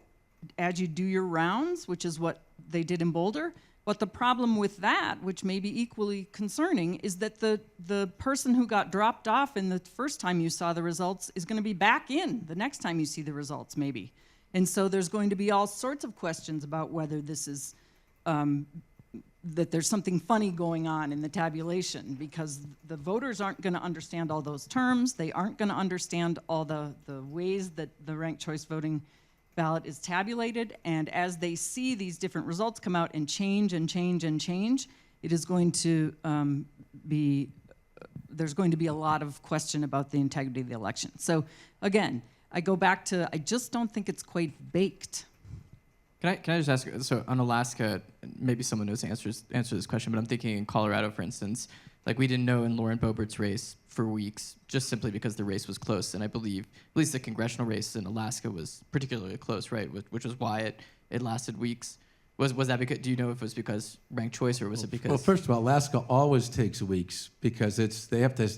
as you do your rounds, which is what they did in Boulder. But the problem with that, which may be equally concerning, is that the person who got dropped off in the first time you saw the results is going to be back in the next time you see the results, maybe. And so there's going to be all sorts of questions about whether this is, that there's something funny going on in the tabulation, because the voters aren't going to understand all those terms. They aren't going to understand all the ways that the ranked choice voting ballot is tabulated, and as they see these different results come out and change and change and change, it is going to there's going to be a lot of question about the integrity of the election. So again, I go back to, I just don't think it's quite baked. Can I just ask, so on Alaska, maybe someone knows the answer to this question, but I'm thinking in Colorado, for instance, like we didn't know in Lauren Boebert's race for weeks, just simply because the race was close. And I believe at least the congressional race in Alaska was particularly close, right? Which was why it lasted weeks. Was that because, do you know if it was because ranked choice, or was it because? Well, first of all, Alaska always takes weeks because they have to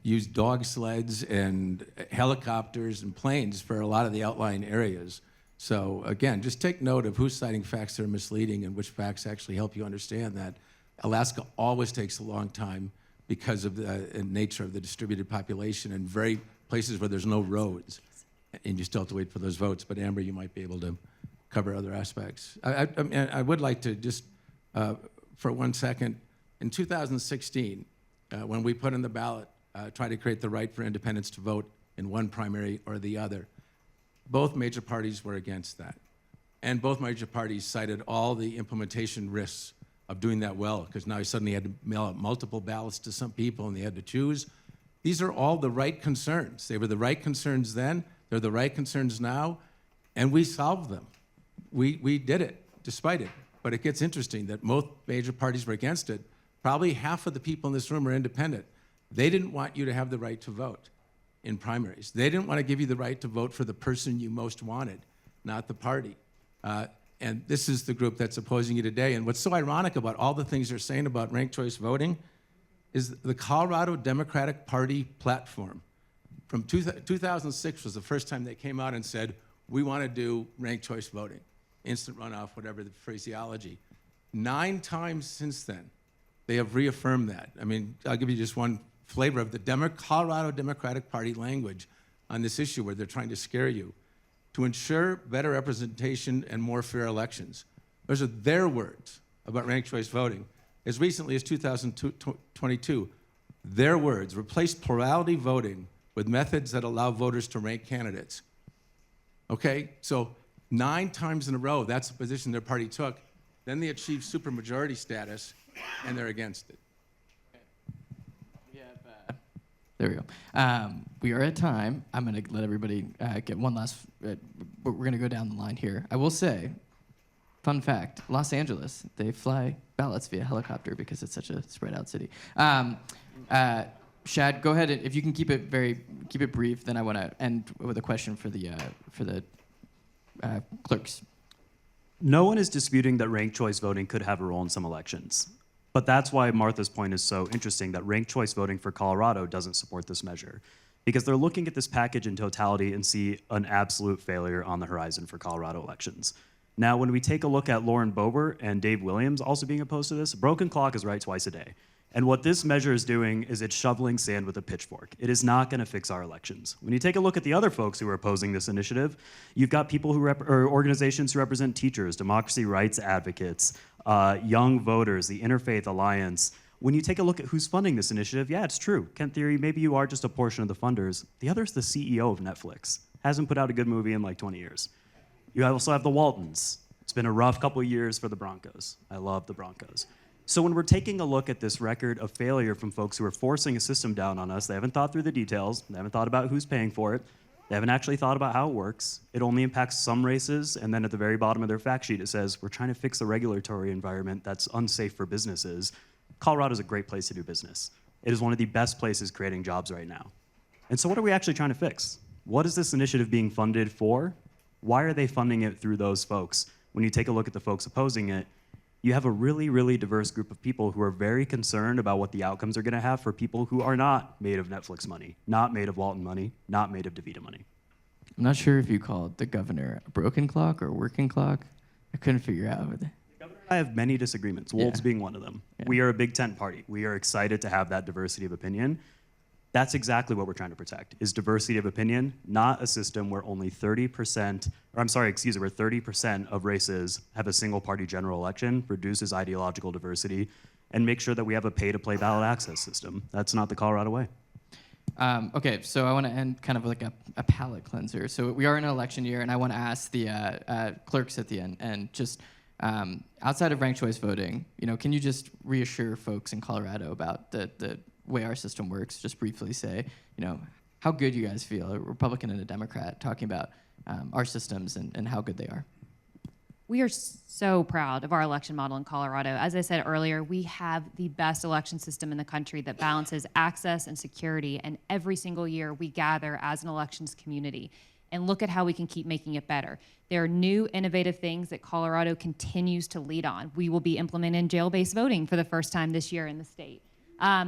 use dog sleds and helicopters and planes for a lot of the outlying areas. So again, just take note of who's citing facts that are misleading and which facts actually help you understand that. Alaska always takes a long time because of the nature of the distributed population and very places where there's no roads, and you still have to wait for those votes. But Amber, you might be able to cover other aspects. I would like to just, for 1 second, in 2016, when we put in the ballot, try to create the right for independents to vote in one primary or the other, both major parties were against that. And both major parties cited all the implementation risks of doing that well, because now you suddenly had to mail out multiple ballots to some people and they had to choose. These are all the right concerns. They were the right concerns then, they're the right concerns now, and we solved them. We did it, despite it. But it gets interesting that both major parties were against it. Probably half of the people in this room are independent. They didn't want you to have the right to vote in primaries. They didn't want to give you the right to vote for the person you most wanted, not the party. And this is the group that's opposing you today. And what's so ironic about all the things they're saying about ranked choice voting is the Colorado Democratic Party platform from 2006 was the first time they came out and said, we want to do ranked choice voting, instant runoff, whatever the phraseology. 9 times since then, they have reaffirmed that. I mean, I'll give you just one flavor of the Colorado Democratic Party language on this issue where they're trying to scare you. To ensure better representation and more fair elections. Those are their words about ranked choice voting. As recently as 2022, their words, replace plurality voting with methods that allow voters to rank candidates. Okay, so 9 times in a row, that's the position their party took. Then they achieved supermajority status, and they're against it. There we go. We are at time. I'm going to let everybody get one last, we're going to go down the line here. I will say, fun fact, Los Angeles, they fly ballots via helicopter because it's such a spread out city. Shad, go ahead, and if you can keep it brief, then I want to end with a question for the clerks. No one is disputing that ranked choice voting could have a role in some elections. But that's why Martha's point is so interesting, that ranked choice voting for Colorado doesn't support this measure. Because they're looking at this package in totality and see an absolute failure on the horizon for Colorado elections. Now, when we take a look at Lauren Boebert and Dave Williams also being opposed to this, a broken clock is right twice a day. And what this measure is doing is it's shoveling sand with a pitchfork. It is not going to fix our elections. When you take a look at the other folks who are opposing this initiative, you've got people or organizations who represent teachers, democracy rights advocates, young voters, the Interfaith Alliance. When you take a look at who's funding this initiative, yeah, it's true. Kent Thiry, maybe you are just a portion of the funders. The other is the CEO of Netflix. Hasn't put out a good movie in like 20 years. You also have the Waltons. It's been a rough couple of years for the Broncos. I love the Broncos. So when we're taking a look at this record of failure from folks who are forcing a system down on us, they haven't thought through the details, they haven't thought about who's paying for it, they haven't actually thought about how it works. It only impacts some races, and then at the very bottom of their fact sheet it says, we're trying to fix the regulatory environment that's unsafe for businesses. Colorado's a great place to do business. It is one of the best places creating jobs right now. And so what are we actually trying to fix? What is this initiative being funded for? Why are they funding it through those folks? When you take a look at the folks opposing it, you have a really, really diverse group of people who are very concerned about what the outcomes are going to have for people who are not made of Netflix money, not made of Walton money, not made of DaVita money. I'm not sure if you called the governor a broken clock or a working clock. I couldn't figure out. I have many disagreements, Wolves Yeah. being one of them. Yeah. We are a big tent party. We are excited to have that diversity of opinion. That's exactly what we're trying to protect, is diversity of opinion, not a system where only 30%, or I'm sorry, excuse me, where 30% of races have a single party general election, reduces ideological diversity, and make sure that we have a pay-to-play ballot access system. That's not the Colorado way. Okay, so I want to end kind of like a palate cleanser. So we are in an election year, and I want to ask the clerks at the end, and just outside of ranked choice voting, can you just reassure folks in Colorado about the way our system works? Just briefly say, how good you guys feel, a Republican and a Democrat, talking about our systems and how good they are. We are so proud of our election model in Colorado. As I said earlier, we have the best election system in the country that balances access and security, and every single year we gather as an elections community and look at how we can keep making it better. There are new innovative things that Colorado continues to lead on. We will be implementing jail-based voting for the first time this year in the state.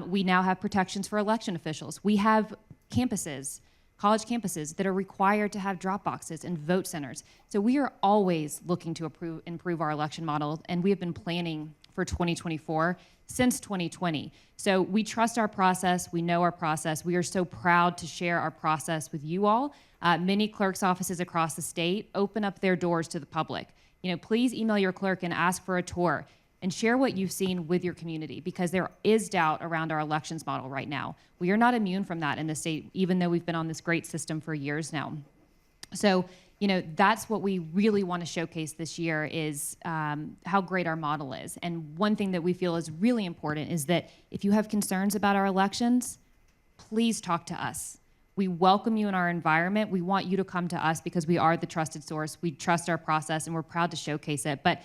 We now have protections for election officials. We have campuses, college campuses, that are required to have drop boxes and vote centers. So we are always looking to improve our election model, and we have been planning for 2024 since 2020. So we trust our process, we know our process. We are so proud to share our process with you all. Many clerks' offices across the state open up their doors to the public. Please email your clerk and ask for a tour and share what you've seen with your community, because there is doubt around our elections model right now. We are not immune from that in the state, even though we've been on this great system for years now. So, that's what we really want to showcase this year, is how great our model is. And one thing that we feel is really important is that if you have concerns about our elections, please talk to us. We welcome you in our environment. We want you to come to us because we are the trusted source. We trust our process, and we're proud to showcase it. But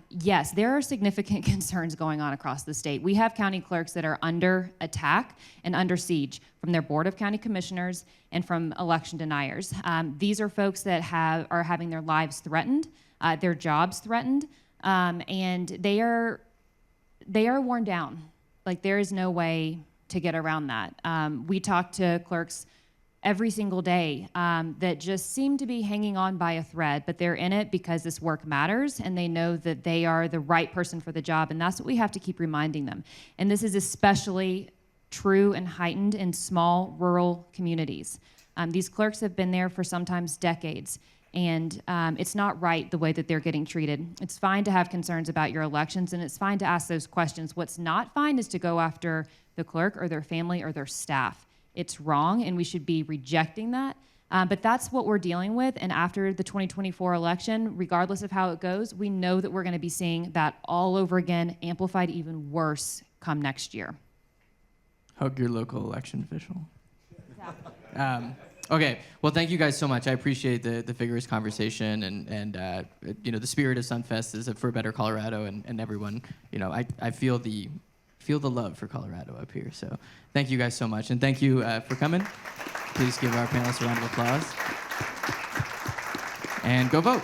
yes, there are significant concerns going on across the state. We have county clerks that are under attack and under siege from their Board of County Commissioners and from election deniers. These are folks that are having their lives threatened, their jobs threatened, and they are worn down. Like, there is no way to get around that. We talk to clerks every single day that just seem to be hanging on by a thread, but they're in it because this work matters, and they know that they are the right person for the job, and that's what we have to keep reminding them. And this is especially true and heightened in small rural communities. These clerks have been there for sometimes decades, and it's not right the way that they're getting treated. It's fine to have concerns about your elections, and it's fine to ask those questions. What's not fine is to go after the clerk or their family or their staff. It's wrong, and we should be rejecting that. But that's what we're dealing with. And after the 2024 election, regardless of how it goes, we know that we're going to be seeing that all over again, amplified even worse come next year. Hug your local election official. Okay, well, thank you guys so much. I appreciate the vigorous conversation, and the spirit of SunFest is for a better Colorado, and everyone, I feel the love for Colorado up here. So thank you guys so much, and thank you for coming. Please give our panelists a round of applause, and go vote.